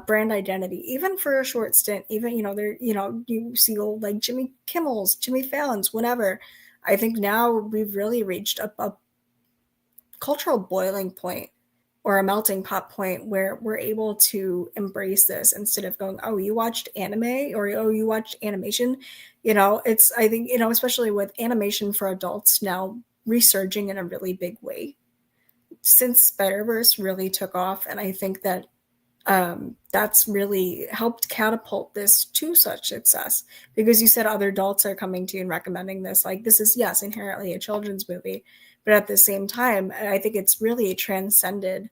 brand identity, even for a short stint. Even, you see old like Jimmy Kimmel's, Jimmy Fallon's, whatever. I think now we've really reached a cultural boiling point or a melting pot point where we're able to embrace this instead of going, oh, you watched anime or, oh, you watched animation. It's, I think, especially with animation for adults now resurging in a really big way since Spider-Verse really took off. And I think that that's really helped catapult this to such success, because you said other adults are coming to you and recommending this. Like, this is, yes, inherently a children's movie, but at the same time, I think it's really transcended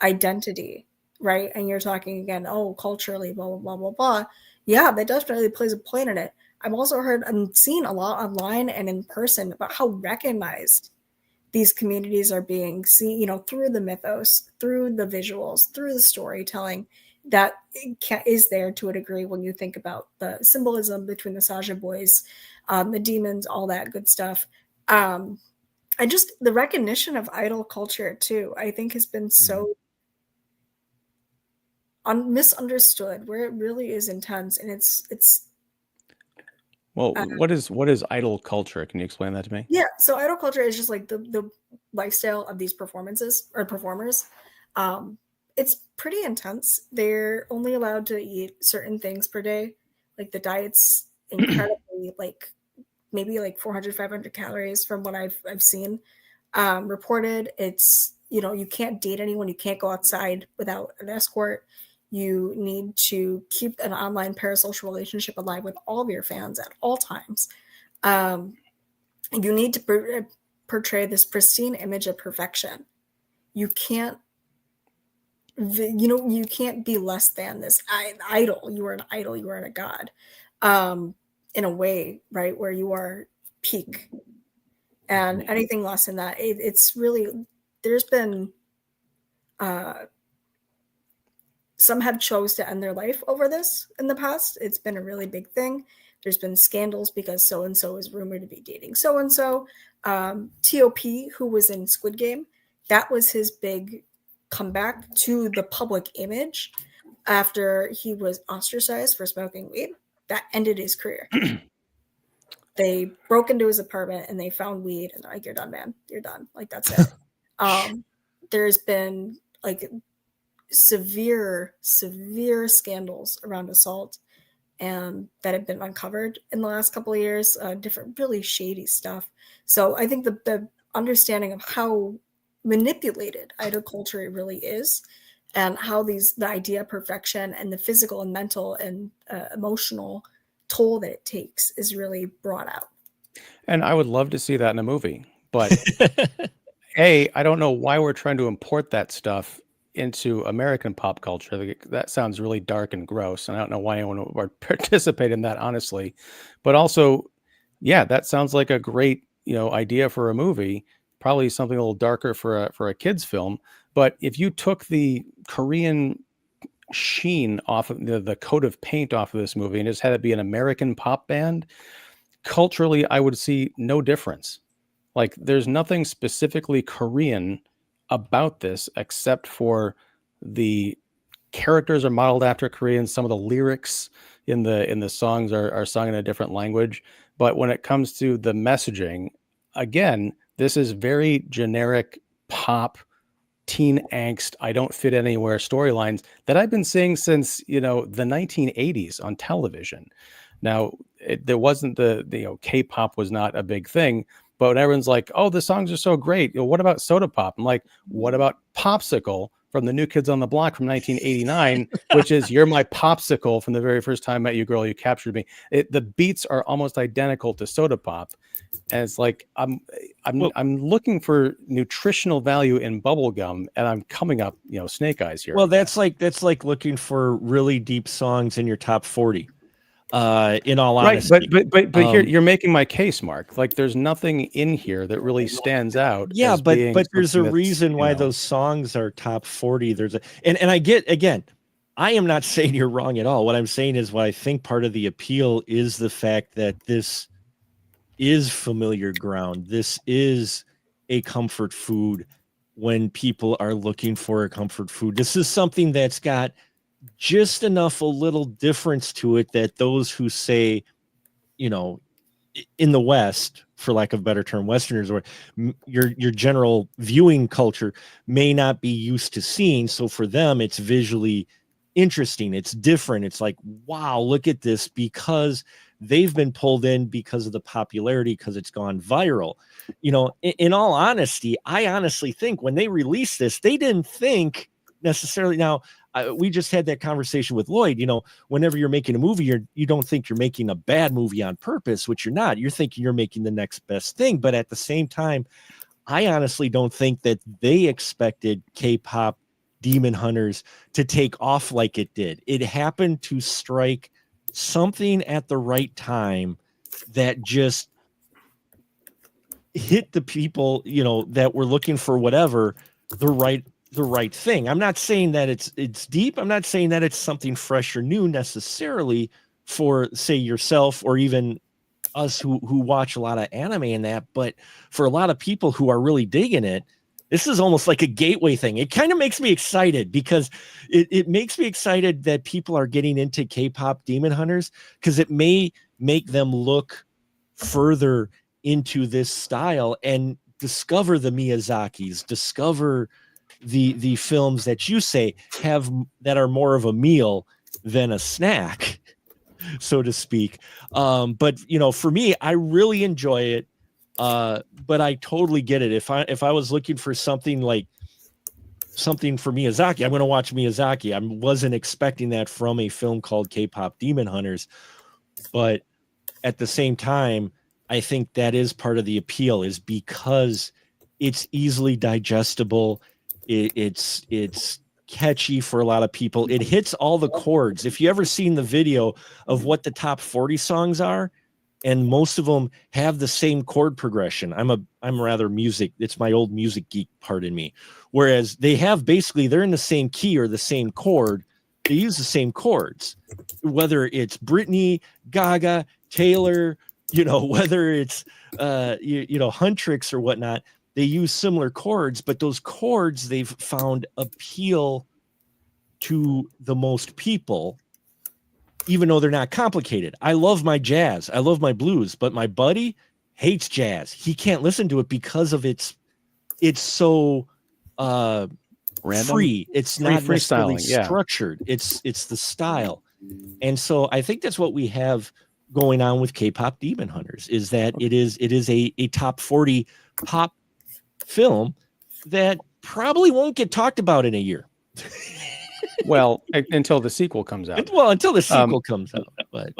identity, right? And you're talking again, oh, culturally, blah, blah, blah, blah, blah. Yeah, that definitely plays a point in it. I've also heard and seen a lot online and in person about how recognized these communities are being seen, through the mythos, through the visuals, through the storytelling that is there to a degree when you think about the symbolism between the Saja boys, the demons, all that good stuff. The recognition of idol culture too, I think has been so misunderstood, where it really is intense. And it's well, what is idol culture? Can you explain that to me? Yeah, so idol culture is just like the lifestyle of these performances or performers. It's pretty intense. They're only allowed to eat certain things per day. Like, the diet's incredibly maybe 400, 500 calories from what I've seen reported. It's, you can't date anyone. You can't go outside without an escort. You need to keep an online parasocial relationship alive with all of your fans at all times. You need to portray this pristine image of perfection. You can't, you can't be less than this idol. You are an idol. You are a god, in a way, right? Where you are peak, and anything less than that, it's really, there's been, some have chose to end their life over this in the past. It's been a really big thing. There's been scandals because so-and-so is rumored to be dating so-and-so. T.O.P., who was in Squid Game, that was his big comeback to the public image after he was ostracized for smoking weed. That ended his career. They broke into his apartment and they found weed, and they're like, you're done, man. You're done. Like, that's it. There's been severe scandals around assault and that have been uncovered in the last couple of years, different really shady stuff. So I think the understanding of how manipulated idol culture really is, and how the idea of perfection and the physical and mental and emotional toll that it takes is really brought out. And I would love to see that in a movie, but I don't know why we're trying to import that stuff into American pop culture. That sounds really dark and gross, and I don't know why anyone would participate in that, honestly. But also, yeah, that sounds like a great idea for a movie, probably something a little darker for a kid's film. But if you took the Korean sheen off of the coat of paint off of this movie and just had it be an American pop band, culturally, I would see no difference. Like, there's nothing specifically Korean about this except for the characters are modeled after Koreans. Some of the lyrics in the songs are sung in a different language. But when it comes to the messaging, again, this is very generic pop, teen angst, I don't fit anywhere storylines that I've been seeing since, the 1980s on television. Now, there wasn't the K-pop was not a big thing, but when everyone's like, oh, the songs are so great, what about Soda Pop? I'm like, what about Popsicle from the New Kids on the Block from 1989, which is You're My Popsicle from the very first time I met you, girl, you captured me. The beats are almost identical to Soda Pop. And it's like, I'm looking for nutritional value in bubble gum, and I'm coming up, snake eyes here. Well, that's like looking for really deep songs in your top 40. In all honesty, but here you're making my case, Mark. Like, there's nothing in here that really stands out. Yeah, but there's a reason why those songs are top 40. And I get, again, I am not saying you're wrong at all. What I'm saying is, what I think part of the appeal is the fact that this is familiar ground. This is a comfort food when people are looking for a comfort food. This is something that's got just enough a little difference to it that those who say, in the West, for lack of a better term, Westerners, or your general viewing culture may not be used to seeing. So for them, it's visually interesting. It's different. It's like, wow, look at this, because they've been pulled in because of the popularity, because it's gone viral. In all honesty, I honestly think when they released this, they didn't think necessarily. Now, we just had that conversation with Lloyd. Whenever you're making a movie, you don't think you're making a bad movie on purpose, which you're not. You're thinking you're making the next best thing. But at the same time, I honestly don't think that they expected K-pop Demon Hunters to take off like it did. It happened to strike something at the right time that just hit the people, that were looking for whatever, the right thing. I'm not saying that it's deep. I'm not saying that it's something fresh or new necessarily for, say, yourself or even us who watch a lot of anime and that, but for a lot of people who are really digging it, this is almost like a gateway thing. It kind of makes me excited, because it makes me excited that people are getting into K-pop Demon Hunters, because it may make them look further into this style and discover the Miyazakis, discover the films that you say that are more of a meal than a snack, so to speak. But for me, I really enjoy it. But I totally get it. If I was looking for something for Miyazaki, I'm going to watch Miyazaki. I wasn't expecting that from a film called K-pop Demon Hunters, but at the same time, I think that is part of the appeal, is because it's easily digestible. It's catchy for a lot of people. It hits all the chords. If you ever seen the video of what the top 40 songs are, and most of them have the same chord progression. I'm rather music. It's my old music geek part in me. Whereas they have they're in the same key or the same chord. They use the same chords, whether it's Britney, Gaga, Taylor, whether it's, Huntrix or whatnot. They use similar chords, but those chords they've found appeal to the most people, even though they're not complicated. I love my jazz. I love my blues, but my buddy hates jazz. He can't listen to it because of it's so random, free. It's not necessarily structured. It's the style. And so I think that's what we have going on with K-pop Demon Hunters, is that it is a top 40 pop film that probably won't get talked about in a year. Well, until the sequel comes out. Until the sequel comes out. But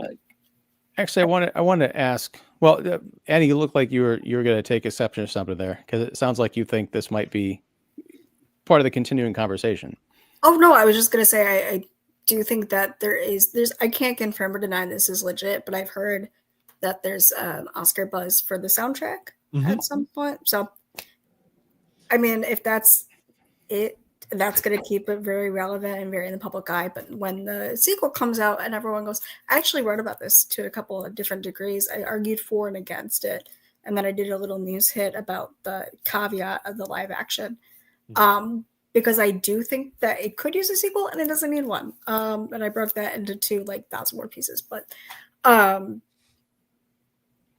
actually, I want to ask. Well, Annie, you look like you were going to take exception or something there, because it sounds like you think this might be part of the continuing conversation. Oh no, I was just going to say I do think that there's I can't confirm or deny this is legit, but I've heard that there's Oscar buzz for the soundtrack at some point. So I mean, if that's it, that's going to keep it very relevant and very in the public eye. But when the sequel comes out and everyone goes, I actually wrote about this to a couple of different degrees. I argued for and against it. And then I did a little news hit about the caveat of the live action. Because I do think that it could use a sequel and it doesn't need one. And I broke that into 2 like 1,000 word pieces. But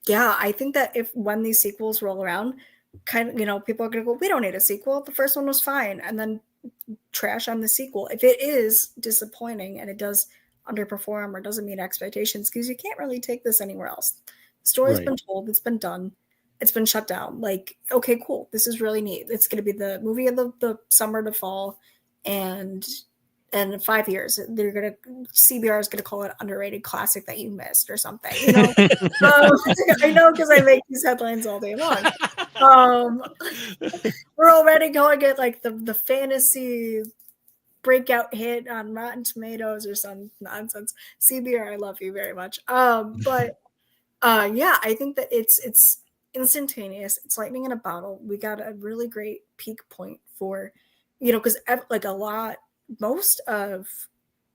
yeah, I think that when these sequels roll around, kind of, people are going to go, we don't need a sequel. The first one was fine. And then trash on the sequel. If it is disappointing and it does underperform or doesn't meet expectations, because you can't really take this anywhere else. The story's been told, it's been done, it's been shut down. Like, okay, cool, this is really neat. It's going to be the movie of the summer to fall, and in 5 years, CBR is going to call it underrated classic that you missed or something. I know because I make these headlines all day long. We're already going to get like the fantasy breakout hit on Rotten Tomatoes or some nonsense. CBR, I love you very much. But yeah, I think that it's instantaneous. It's lightning in a bottle. We got a really great peak point for, because like most of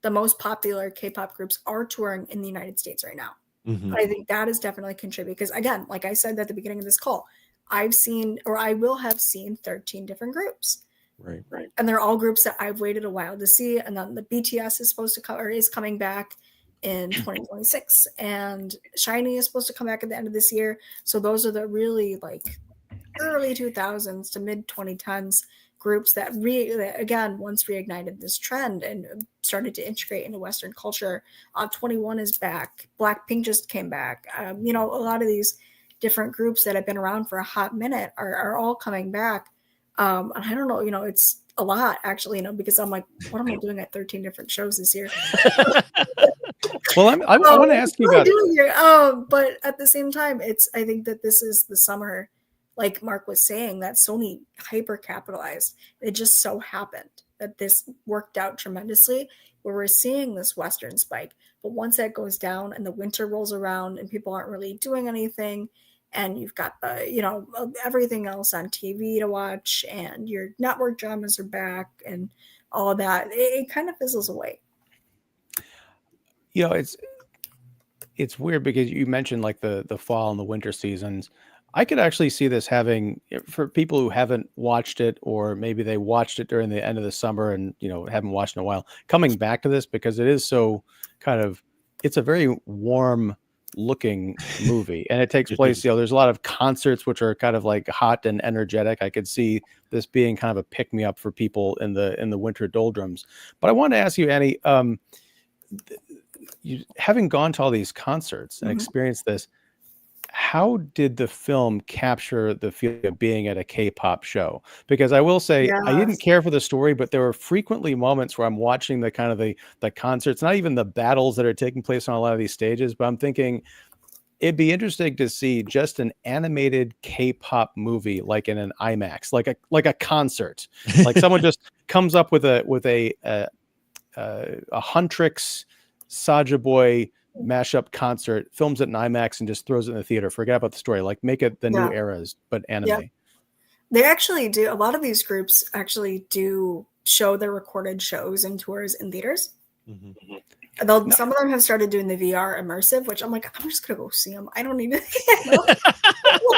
the most popular K-pop groups are touring in the United States right now. I think that is definitely contributing because, again, like I said at the beginning of this call, I will have seen 13 different groups. Right. And they're all groups that I've waited a while to see. And then the BTS is supposed to come or is coming back in 2026, and Shiny is supposed to come back at the end of this year. So those are the really like early 2000s to mid 2010s groups that again once reignited this trend and started to integrate into Western culture. 21 is back. Blackpink just came back. A lot of these different groups that have been around for a hot minute are all coming back. And I don't know, it's a lot actually, because I'm like, what am I doing at 13 different shows this year? Well, I want to ask you about it. But at the same time, I think that this is the summer, like Mark was saying, that Sony hyper capitalized. It just so happened that this worked out tremendously, where we're seeing this Western spike. But once that goes down and the winter rolls around and people aren't really doing anything, and you've got everything else on TV to watch, and your network dramas are back, and all of that, it kind of fizzles away. It's weird because you mentioned like the fall and the winter seasons. I could actually see this having, for people who haven't watched it, or maybe they watched it during the end of the summer and haven't watched in a while, coming back to this because it is so it's a very warm looking movie, and it takes place, there's a lot of concerts which are kind of like hot and energetic. I could see this being kind of a pick me up for people in the winter doldrums. But I wanted to ask you, Annie, you having gone to all these concerts and experienced this, how did the film capture the feeling of being at a K-pop show? Because I will say, I didn't care for the story, but there were frequently moments where I'm watching the kind of the concerts, not even the battles that are taking place on a lot of these stages, but I'm thinking it'd be interesting to see just an animated K-pop movie, like in an IMAX, like a concert, like someone just comes up with a Huntrix Saja Boy mashup concert, films it in IMAX and just throws it in the theater. Forget about the story. Like make it the new eras, but anime. Yeah. They actually do. A lot of these groups actually do show their recorded shows and tours in theaters. Some of them have started doing the VR immersive, which I'm like, I'm just gonna go see them. I don't need to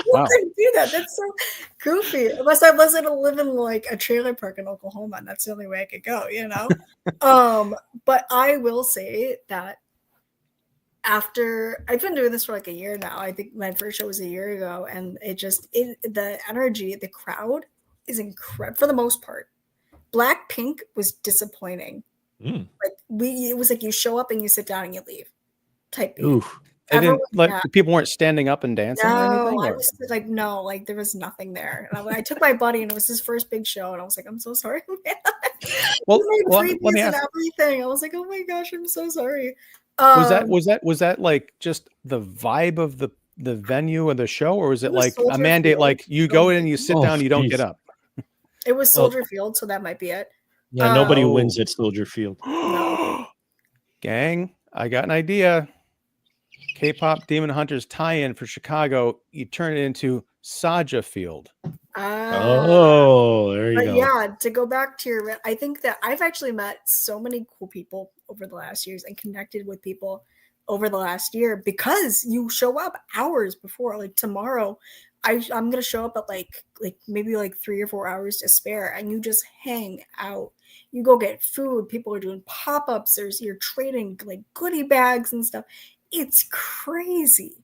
wow. Do that. That's so goofy. Unless I wasn't living like a trailer park in Oklahoma, and that's the only way I could go, But I will say that after I've been doing this for like a year now, I think my first show was a year ago, and the energy, the crowd is incredible for the most part. Blackpink was disappointing. It was like you show up and you sit down and you leave type beat. People weren't standing up and dancing or anything? I was like, no, like there was nothing there. And I took my buddy, and it was his first big show, and I was like, I'm so sorry, man. Well, let me ask. Everything. I was like, oh my gosh, I'm so sorry. Was that like just the vibe of the venue and the show, or was it like a mandate, like you go in, you sit down, you don't get up? It was Soldier Field, so that might be it. Yeah, nobody wins at Soldier Field. Gang, I got an idea. K-pop Demon Hunters tie-in for Chicago. You turn it into Saja Field. Oh, there you But go. yeah, to go back to your, I think that I've actually met so many cool people over the last years and connected with people over the last year because you show up hours before. Like tomorrow, I'm gonna show up at like maybe like 3 or 4 hours to spare, and you just hang out. You go get food. People are doing pop-ups. You're trading like goodie bags and stuff. It's crazy.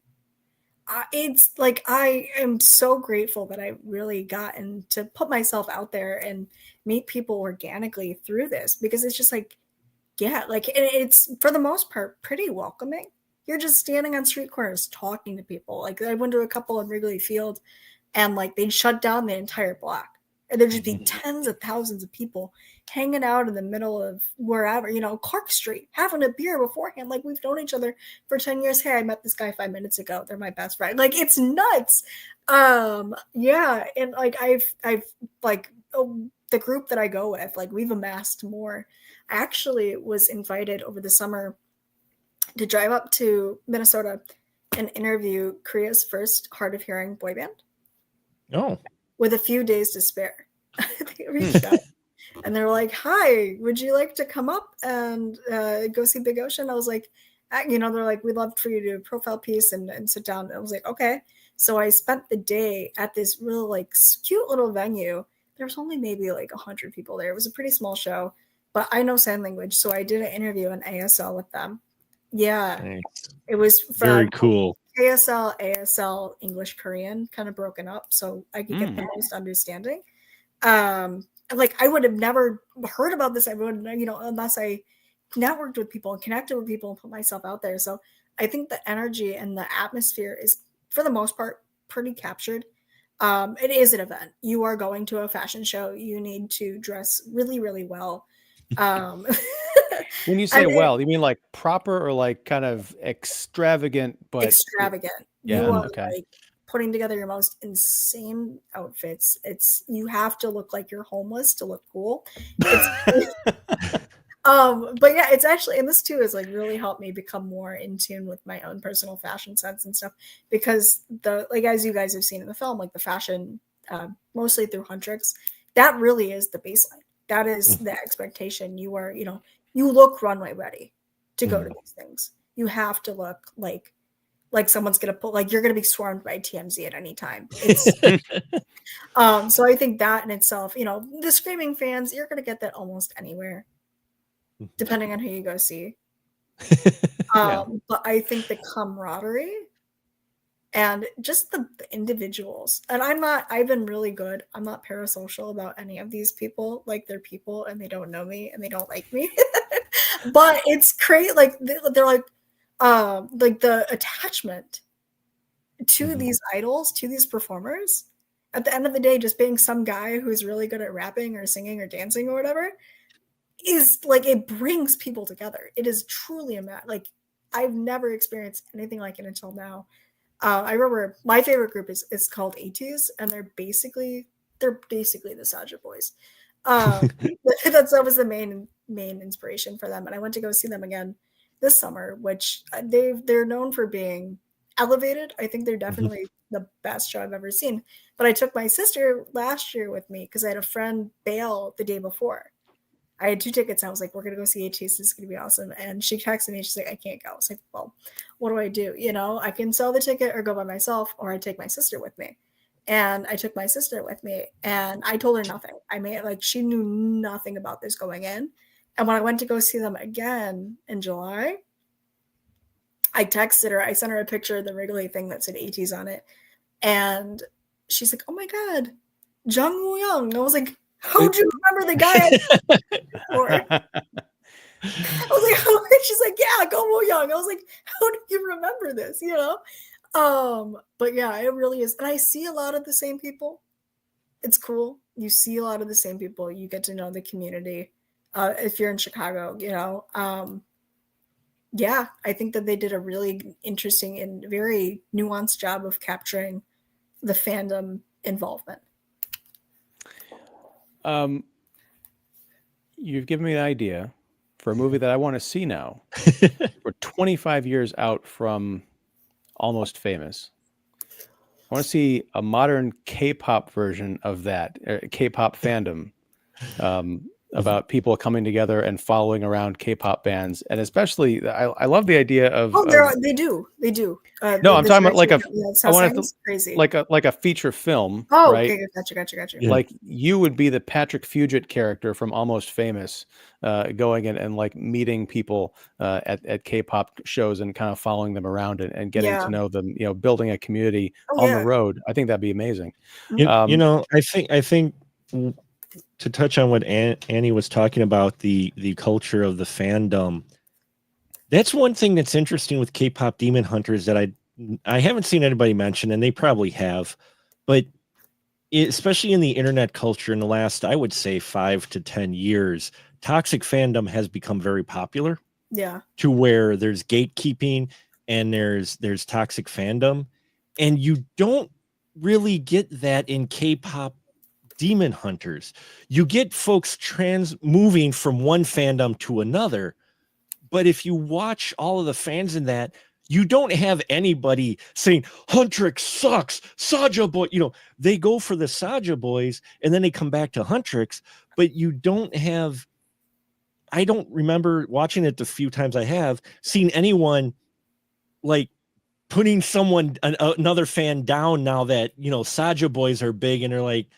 It's like I am so grateful that I really gotten to put myself out there and meet people organically through this, because it's just like, yeah, like it's for the most part pretty welcoming. You're just standing on street corners talking to people. Like I went to a couple in Wrigley Field, and like they'd shut down the entire block, and there'd just be tens of thousands of people hanging out in the middle of wherever, Clark Street, having a beer beforehand. Like we've known each other for 10 years. Hey, I met this guy 5 minutes ago. They're my best friend. Like it's nuts. Yeah. And like I've like the group that I go with, like we've amassed more. I actually was invited over the summer to drive up to Minnesota and interview Korea's first hard of hearing boy band. Oh. With a few days to spare. They reached out. And they were like, hi, would you like to come up and go see Big Ocean? I was like, they're like, we'd love for you to do a profile piece and sit down. And I was like, okay. So I spent the day at this real like cute little venue. There was only maybe like 100 people there. It was a pretty small show, but I know sign language. So I did an interview in ASL with them. Yeah. Nice. It was very cool. ASL, ASL, English, Korean, kind of broken up. So I could get the most understanding. Like I would have never heard about this. I would, unless I networked with people and connected with people and put myself out there. So I think the energy and the atmosphere is, for the most part, pretty captured. It is an event. You are going to a fashion show. You need to dress really, really well. When you say well, you mean like proper or like kind of extravagant? But extravagant. Yeah. You are Okay. like putting together your most insane outfits. You have to look like you're homeless to look cool. But yeah, it's actually, and this too has like really helped me become more in tune with my own personal fashion sense and stuff, because as you guys have seen in the film, like the fashion, mostly through Huntrix, that really is the baseline. That is the expectation. You are, you look runway ready to go to these things. You have to look like someone's gonna put, like you're gonna be swarmed by TMZ at any time. So I think that in itself, the screaming fans, you're gonna get that almost anywhere, depending on who you go see. But I think the camaraderie and just the individuals, and I've been really good. I'm not parasocial about any of these people. Like they're people and they don't know me and they don't like me. But it's great. Like they're like the attachment to these idols, to these performers, at the end of the day, just being some guy who's really good at rapping or singing or dancing or whatever, is like, it brings people together. It is truly like I've never experienced anything like it until now. I remember my favorite group is called 80s, and they're basically the Saja Boys. That was the main inspiration for them, and I went to go see them again this summer, which they're known for being elevated. I think they're definitely the best show I've ever seen. But I took my sister last year with me because I had a friend bail the day before. I had 2 tickets. I was like, we're going to go see ATs. This is going to be awesome. And she texted me. She's like, I can't go. I was like, well, what do I do? I can sell the ticket or go by myself, or I take my sister with me. And I took my sister with me, and I told her nothing. She knew nothing about this going in. And when I went to go see them again in July, I texted her. I sent her a picture of the Wrigley thing that said ATs on it. And she's like, oh my God, Jung Woo Young. I was like, how do you remember the guy? I was like, oh, she's like, yeah, Go Woo Young. I was like, how do you remember this? But yeah, it really is. And I see a lot of the same people. It's cool. You see a lot of the same people. You get to know the community. If you're in Chicago, yeah, I think that they did a really interesting and very nuanced job of capturing the fandom involvement. You've given me an idea for a movie that I want to see now. We're 25 years out from Almost Famous. I want to see a modern K-pop version of that, K-pop fandom, about people coming together and following around K-pop bands, and especially, I love the idea of. They do. No, I'm talking about like I want to crazy, like a feature film. Oh, right? okay, gotcha. Yeah. Like you would be the Patrick Fugit character from Almost Famous, going in and like meeting people at K-pop shows and kind of following them around and getting to know them. Building a community on the road. I think that'd be amazing. I think to touch on what Annie was talking about, the culture of the fandom. That's one thing that's interesting with K-pop Demon Hunters that I haven't seen anybody mention, and they probably have, but especially in the internet culture in the last, I would say 5 to 10 years, toxic fandom has become very popular. Yeah. To where there's gatekeeping and there's toxic fandom, and you don't really get that in K-pop Demon Hunters. You get folks moving from one fandom to another. But if you watch all of the fans in that, you don't have anybody saying Huntrix sucks, Saja boy. They go for the Saja boys and then they come back to Huntrix, but you don't have. I don't remember watching it the few times I have seen anyone like putting another fan down now that Saja boys are big and they're like,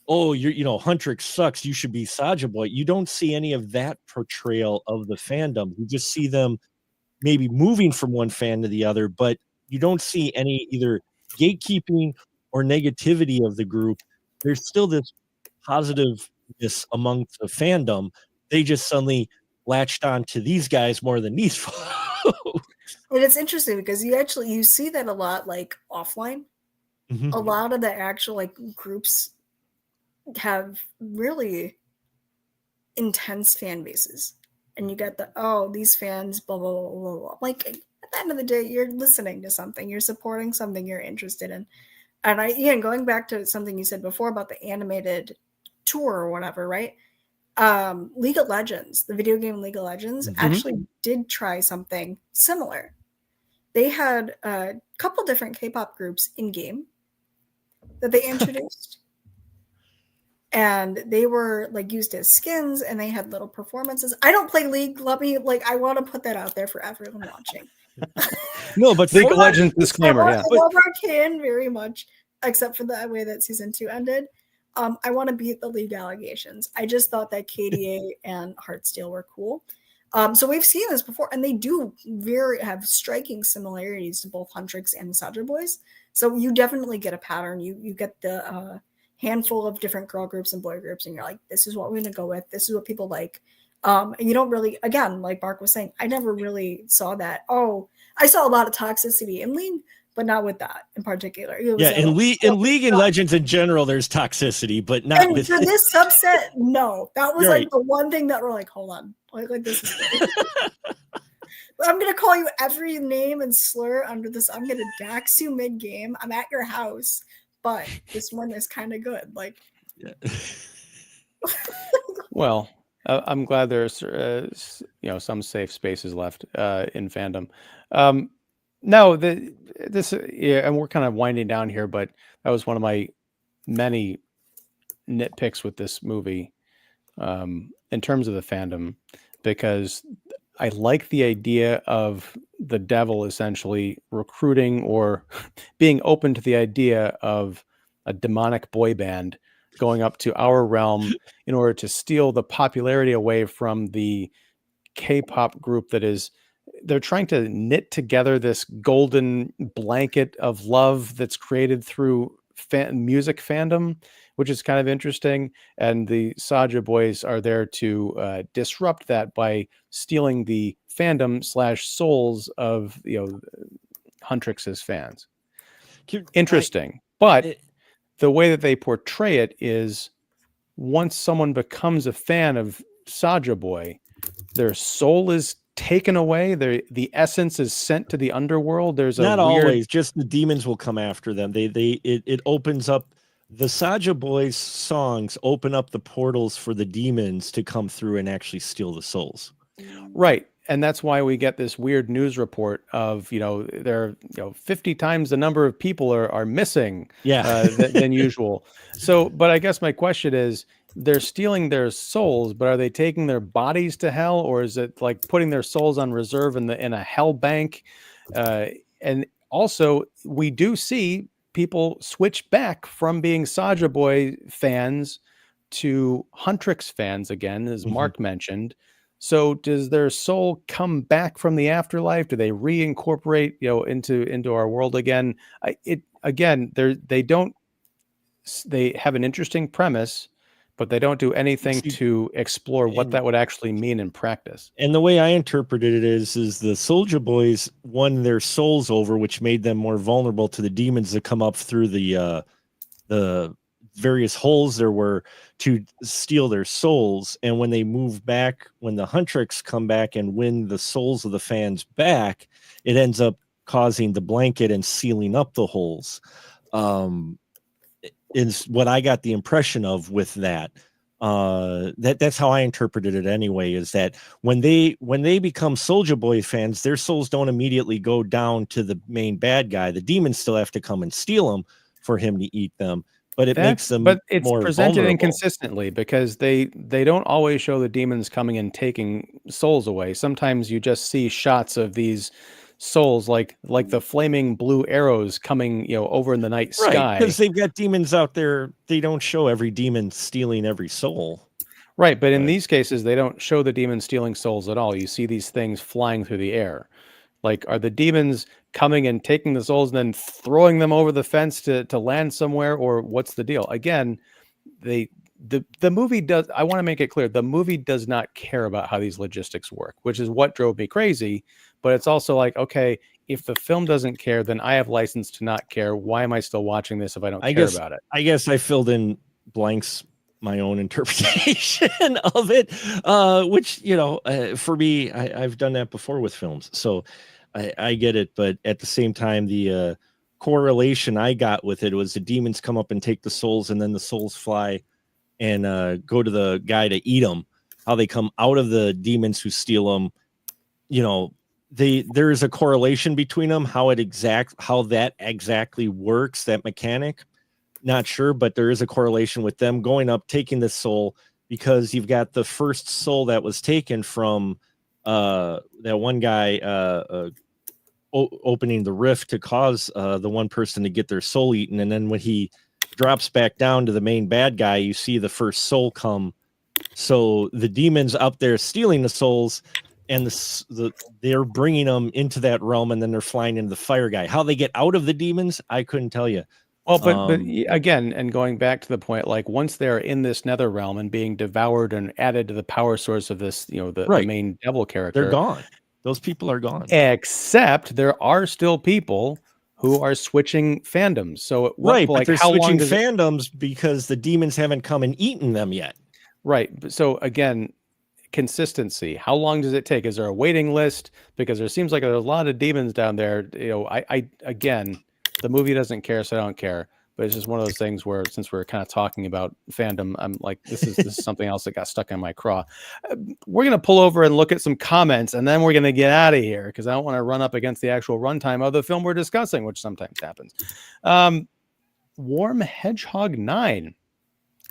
oh, Huntrix sucks, you should be Saja boy. You don't see any of that portrayal of the fandom. You just see them maybe moving from one fan to the other, but you don't see any either gatekeeping or negativity of the group. There's still this positiveness amongst the fandom. They just suddenly latched on to these guys more than these folks. And it's interesting because you see that a lot, like offline. Mm-hmm. A lot of the actual like groups have really intense fan bases, and you get these fans blah blah blah blah blah. Like at the end of the day, you're listening to something, you're supporting something you're interested in. And going back to something you said before about the animated tour or whatever, right? League of Legends, the video game League of Legends, actually did try something similar. They had a couple different K-pop groups in game that they introduced. And they were like used as skins, and they had little performances. I don't play League. I want to put that out there for everyone watching. No, but League of Legends disclaimer. I love Arcane very much, except for the way that season 2 ended. I want to beat the League allegations. I just thought that KDA and Heartsteel were cool. So we've seen this before, and they do have striking similarities to both Huntrix and Saja Boys. So you definitely get a pattern. You get the handful of different girl groups and boy groups, and you're like, this is what we're going to go with. This is what people like. And you don't really, again, like Mark was saying, I never really saw that. Oh, I saw a lot of toxicity in League, but not with that in particular. In League and Legends in general, there's toxicity, but not with for this subset. No, that was like the one thing that we're like, hold on, like this is. I'm gonna call you every name and slur under this. I'm gonna dax you mid game. I'm at your house, but this one is kind of good. Like, well, I'm glad there's some safe spaces left in fandom. No, and we're kind of winding down here, but that was one of my many nitpicks with this movie in terms of the fandom, because I like the idea of the devil essentially recruiting or being open to the idea of a demonic boy band going up to our realm in order to steal the popularity away from the K-pop group they're trying to knit together this golden blanket of love that's created through music fandom, which is kind of interesting. And the Saja boys are there to disrupt that by stealing the fandom / souls of Huntrix's fans. Interesting. But the way that they portray it is, once someone becomes a fan of Saja boy, their soul is taken away. The essence is sent to the underworld. There's not always, just the demons will come after them. It opens up. The Saja Boys songs open up the portals for the demons to come through and actually steal the souls. Right. and that's why we get this weird news report of, there are 50 times the number of people are missing than usual. So, but I guess my question is, they're stealing their souls, but are they taking their bodies to hell, or is it like putting their souls on reserve in a hell bank? And also, we do see people switch back from being Saja Boy fans to Huntrix fans again, as Mark mentioned. So does their soul come back from the afterlife? Do they reincorporate, into our world again? They have an interesting premise, but they don't do anything to explore what that would actually mean in practice. And the way I interpreted it is the Soldier Boys won their souls over, which made them more vulnerable to the demons that come up through the various holes there were to steal their souls. And when they move back, when the Huntrix come back and win the souls of the fans back, it ends up causing the blanket and sealing up the holes. Is what I got the impression of with that. That's how I interpreted it anyway, is that when they become Soldier Boy fans, their souls don't immediately go down to the main bad guy. The demons still have to come and steal them for him to eat them. But makes them but it's more presented vulnerable. Inconsistently, because they don't always show the demons coming and taking souls away. Sometimes you just see shots of these souls like the flaming blue arrows coming over in the night sky, because they've got demons out there. They don't show every demon stealing every soul, right? But in these cases, they don't show the demons stealing souls at all. You see these things flying through the air. Like, are the demons coming and taking the souls and then throwing them over the fence to land somewhere, or what's the deal? Again, the movie does, I want to make it clear, the movie does not care about how these logistics work, which is what drove me crazy. But it's also like, okay, if the film doesn't care, then I have license to not care. Why am I still watching this if I don't care about it? I guess I filled in blanks, my own interpretation of it, which, for me, I've done that before with films. So I get it. But at the same time, the correlation I got with it was the demons come up and take the souls, and then the souls fly and go to the guy to eat them. How they come out of the demons who steal them, there is a correlation between them. How that exactly works, that mechanic, not sure, but there is a correlation with them going up, taking the soul, because you've got the first soul that was taken from that one guy opening the rift to cause the one person to get their soul eaten, and then when he drops back down to the main bad guy, you see the first soul come. So the demons up there stealing the souls, and they're bringing them into that realm, and then they're flying into the fire guy. How they get out of the demons, I couldn't tell you. Well, but again, and going back to the point, like once they're in this nether realm and being devoured and added to the power source of this, the main devil character, they're gone. Those people are gone. Except there are still people who are switching fandoms. So but they're switching fandoms because the demons haven't come and eaten them yet. Right. So again, consistency. How long does it take? Is there a waiting list? Because there seems like there's a lot of demons down there. Again, the movie doesn't care, so I don't care. But it's just one of those things where, since we're kind of talking about fandom, I'm like, this is something else that got stuck in my craw. We're going to pull over and look at some comments, and then we're going to get out of here because I don't want to run up against the actual runtime of the film we're discussing, which sometimes happens. Warm Hedgehog 9.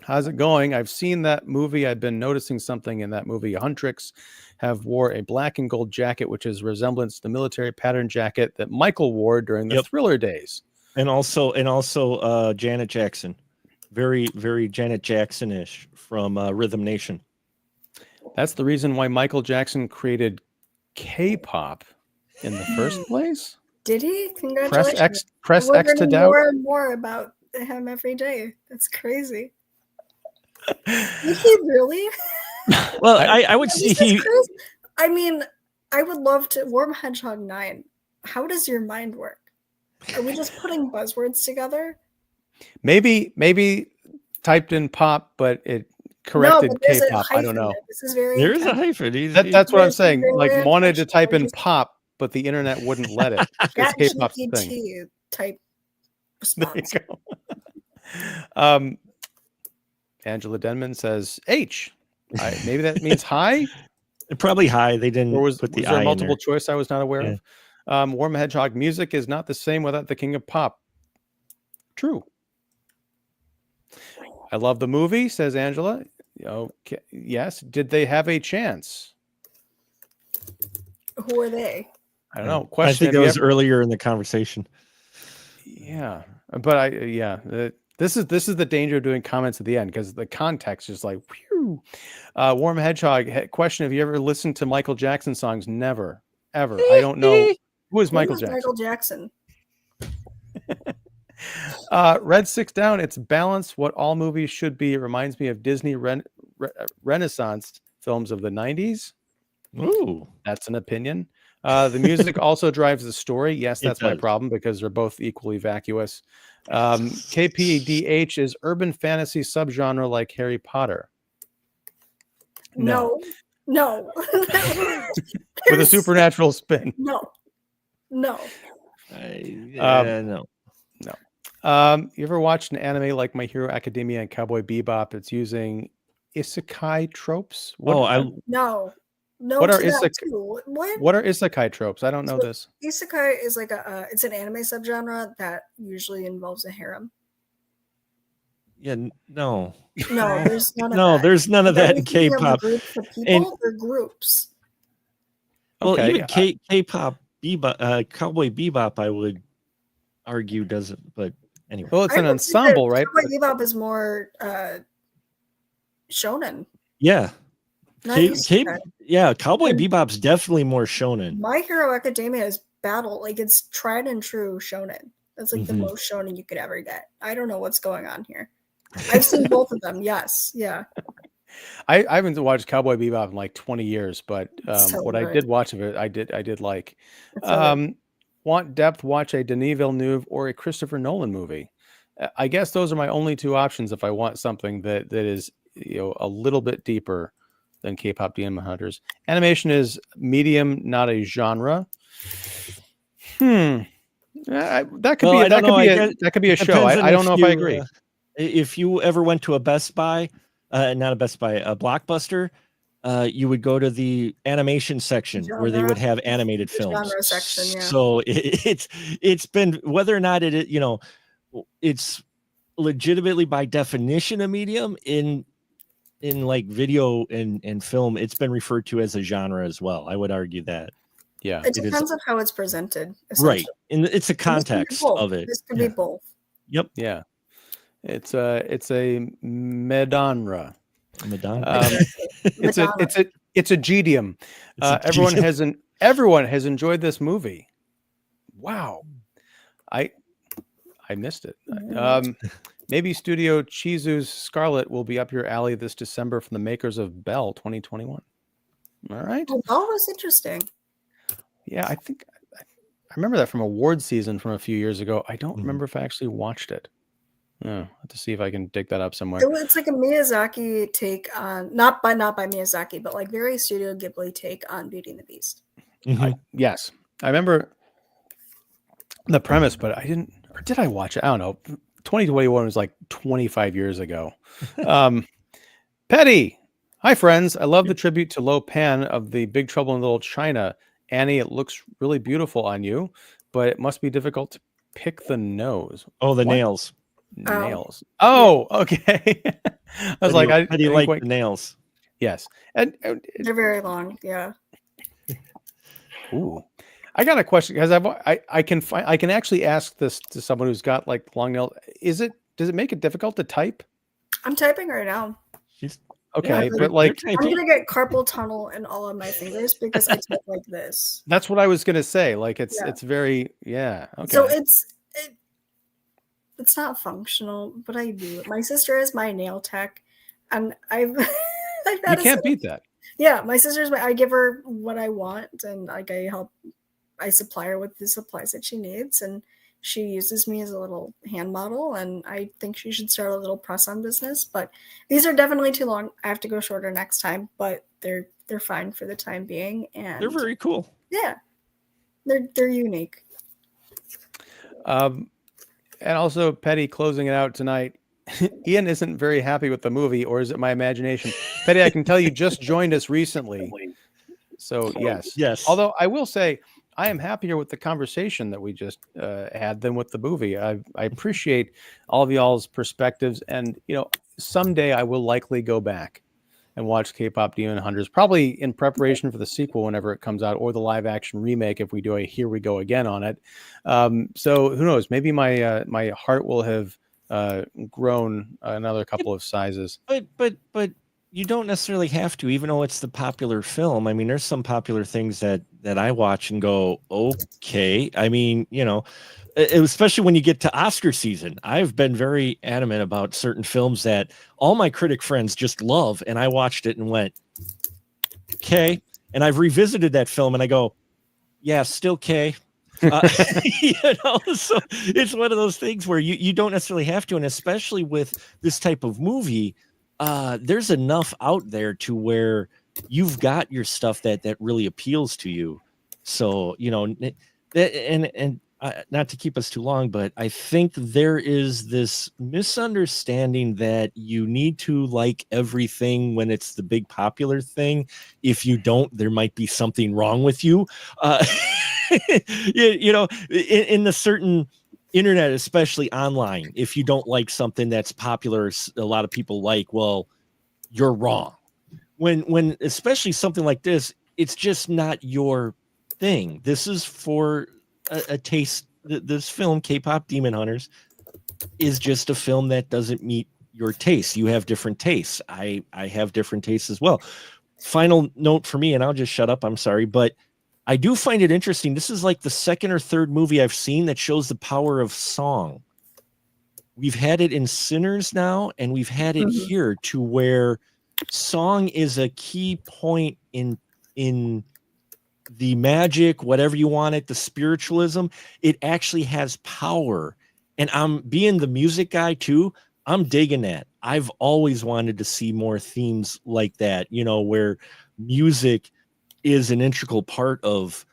How's it going? I've seen that movie. I've been noticing something in that movie. Huntrix have wore a black and gold jacket, which is resemblance to the military pattern jacket that Michael wore during the Thriller days. And also Janet Jackson, very, very Janet Jackson-ish from Rhythm Nation. That's the reason why Michael Jackson created K-pop in the first place. Did he? Congratulations. Press X to doubt. More and more about him every day. That's crazy. Did he really? Well, I would see. I mean, I would love to. Warm Hedgehog 9. How does your mind work? Are we just putting buzzwords together? Maybe typed in pop, but it corrected K-pop. I don't know. This is very. There's a hyphen. That's what I'm saying. Like, wanted to type in pop, but the internet wouldn't let it. It's K-pop's thing. Type response. There you go. Angela Denman says H. Maybe that means hi. Probably high. They didn't Was put the there I in multiple there. choice I was not aware of? Warm Hedgehog, music is not the same without the king of pop. True. I love the movie, says Angela. Okay. Yes. Did they have a chance? Who are they? I don't know. I Question. think that was earlier in the conversation. Yeah, but this is the danger of doing comments at the end because the context is like, whew. Warm Hedgehog question: have you ever listened to Michael Jackson songs? Never, ever. I don't know who is Michael Jackson. Michael Jackson. Red Six Down. It's balance. What all movies should be. It reminds me of Disney Renaissance films of the 90s. Ooh, that's an opinion. The music also drives the story. Yes, that's my does. problem because they're both equally vacuous. KPDH is urban fantasy subgenre like Harry Potter. No. With a supernatural spin. No. No. You ever watched an anime like My Hero Academia and Cowboy Bebop? It's using isekai tropes. No. What are isekai tropes? I don't know this. Isekai is like it's an anime subgenre that usually involves a harem. Yeah, no. No, there's none of that. No, there's none of that in K-pop. Groups of people or groups. Well, even K-pop Bebop, Cowboy Bebop, I would argue doesn't. But anyway, well, it's an ensemble, right? Cowboy Bebop is more shonen. Yeah. Cowboy Bebop's definitely more shonen. My Hero Academia is battle, like it's tried and true shonen. That's like the most shonen you could ever get. I don't know what's going on here. I've seen both of them. Yes, yeah. I haven't watched Cowboy Bebop in like 20 years, but what I did watch of it, I did like. Want depth? Watch a Denis Villeneuve or a Christopher Nolan movie. I guess those are my only two options if I want something that is a little bit deeper than K-pop Demon Hunters. Animation is medium, not a genre. That could be a show. I don't know if I agree. If you ever went to a Best Buy, not a Best Buy, a Blockbuster, you would go to the animation section where they would have animated films. Genre section, yeah. So it's been, whether or not it's legitimately by definition a medium in like video and film, it's been referred to as a genre as well. I would argue that. Yeah, it depends on how it's presented, right? And it's a context of it. This could be both. Yep. Yeah, it's a medonra. It's a GDM. Everyone has enjoyed this movie. Wow, I missed it. Maybe Studio Chizu's Scarlet will be up your alley this December from the makers of Bell 2021. All right. Well, Bell was interesting. Yeah, I think I remember that from award season from a few years ago. I don't remember if I actually watched it. Oh, I'll have to see if I can dig that up somewhere. It's like a Miyazaki take on, not by Miyazaki, but like very Studio Ghibli take on Beauty and the Beast. Yes, I remember the premise, but I didn't. Or did I watch it? I don't know. 2021 was like 25 years ago. Petty. Hi, friends. I love the tribute to Lo Pan of the Big Trouble in Little China. Annie, it looks really beautiful on you, but it must be difficult to pick the nose. Oh, the nails. Nails. Oh, okay. I was like, how do you like the nails? Yes. And they're very long. Yeah. Ooh. I got a question because I can actually ask this to someone who's got like long nails. Does it make it difficult to type? I'm typing right now. Okay, but like I'm gonna get carpal tunnel in all of my fingers because I type like this. That's what I was gonna say. Like it's very okay. So it's not functional, but I do. My sister is my nail tech, and you can't beat that. Yeah, my sister's I give her what I want, and like I supply her with the supplies that she needs, and she uses me as a little hand model, and I think she should start a little press-on business. But these are definitely too long. I have to go shorter next time, but they're fine for the time being, and they're very cool. Yeah, they're unique. And also, Petty closing it out tonight. Ian isn't very happy with the movie, or is it my imagination? Petty, I can tell you just joined us recently. So yes. Yes. Although I will say, I am happier with the conversation that we just had than with the movie. I appreciate all of y'all's perspectives, and someday I will likely go back and watch K-pop Demon Hunters, probably in preparation for the sequel whenever it comes out, or the live action remake if we do a Here We Go Again on it. So who knows? Maybe my heart will have grown another couple of sizes. But you don't necessarily have to, even though it's the popular film. I mean, there's some popular things that I watch and go, okay. I mean, especially when you get to Oscar season, I've been very adamant about certain films that all my critic friends just love, and I watched it and went, okay. And I've revisited that film and I go, yeah, still okay. So it's one of those things where you don't necessarily have to, and especially with this type of movie, there's enough out there to where you've got your stuff that really appeals to you. So and not to keep us too long, but I think there is this misunderstanding that you need to like everything when it's the big popular thing. If you don't, there might be something wrong with you. In the certain internet, especially online, if you don't like something that's popular, a lot of people like, well, you're wrong. When especially something like this, it's just not your thing. This is for a taste. This film, K-pop Demon Hunters, is just a film that doesn't meet your taste. You have different tastes. I have different tastes as well. Final note for me, and I'll just shut up. I'm sorry, but I do find it interesting. This is like the second or third movie I've seen that shows the power of song. We've had it in Sinners now, and we've had it here, to where song is a key point in the magic, whatever you want it, the spiritualism. It actually has power. And I'm being the music guy too. I'm digging that. I've always wanted to see more themes like that, where music is an integral part of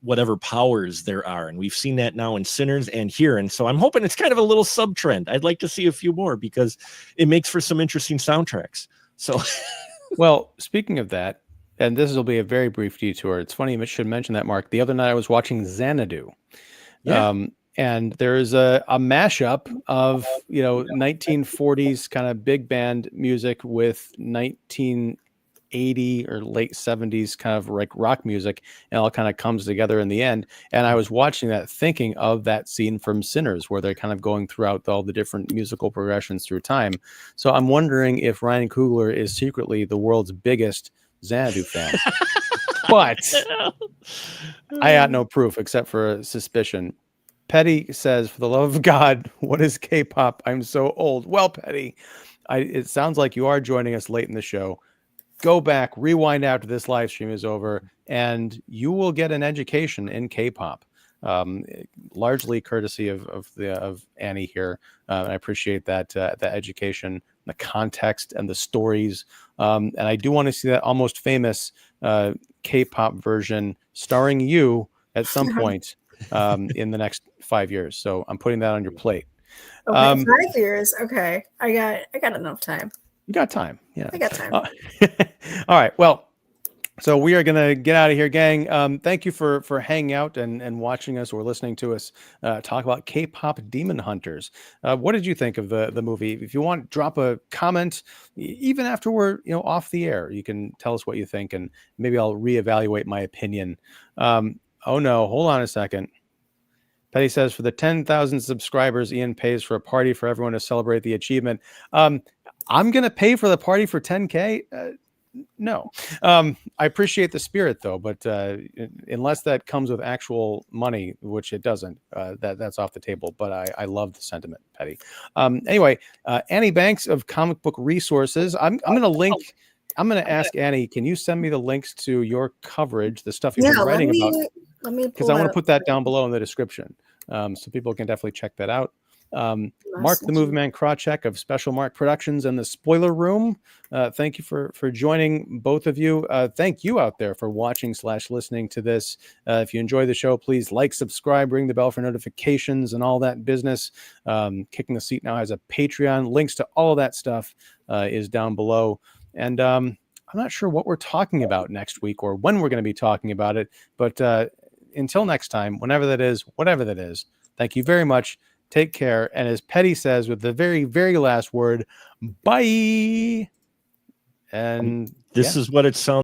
whatever powers there are. And we've seen that now in Sinners and here. And so I'm hoping it's kind of a little sub trend. I'd like to see a few more because it makes for some interesting soundtracks. So, well, speaking of that, and this will be a very brief detour. It's funny you should mention that, Mark. The other night I was watching Xanadu. Yeah. And there's a mashup of 1940s kind of big band music with 1980 or late 70s kind of like rock music, and all kind of comes together in the end. And I was watching that thinking of that scene from Sinners where they're kind of going throughout all the different musical progressions through time. So I'm wondering if Ryan Coogler is secretly the world's biggest Xanadu fan. But I got no proof except for a suspicion. Petty says, for the love of God, what is K-pop? I'm so old. Well, Petty, it sounds like you are joining us late in the show. Go back, rewind after this live stream is over, and you will get an education in K-pop, largely courtesy of Annie here. And I appreciate that education, the context, and the stories. And I do want to see that Almost Famous K-pop version starring you at some point in the next 5 years. So I'm putting that on your plate. Okay, 5 years. Okay, I got enough time. You got time. Yeah, I got time. All right. Well, so we are gonna get out of here, gang. Thank you for hanging out and watching us or listening to us talk about K-pop Demon Hunters. What did you think of the movie? If you want, drop a comment even after we're off the air. You can tell us what you think, and maybe I'll reevaluate my opinion. Oh no, hold on a second. Petty says, for the 10,000 subscribers, Ian pays for a party for everyone to celebrate the achievement. I'm going to pay for the party for 10K. No, I appreciate the spirit though, but unless that comes with actual money, which it doesn't, that's off the table. But I love the sentiment, Petty. Anyway, Annie Banks of Comic Book Resources. I'm going to link. I'm going to ask Annie, can you send me the links to your coverage, the stuff you've been writing about? Let me, because I want to put that down below in the description, so people can definitely check that out. Mark the Movie Man Krawcheck of Special Mark Productions and the Spoiler Room. Thank you for joining, both of you. Thank you out there for watching / listening to this. If you enjoy the show, please like, subscribe, ring the bell for notifications and all that business. Kicking the Seat now has a Patreon. Links to all of that stuff is down below. And I'm not sure what we're talking about next week or when we're going to be talking about it. But until next time, whenever that is, whatever that is, thank you very much. Take care. And as Petty says with the very, very last word, bye. And this is what it sounds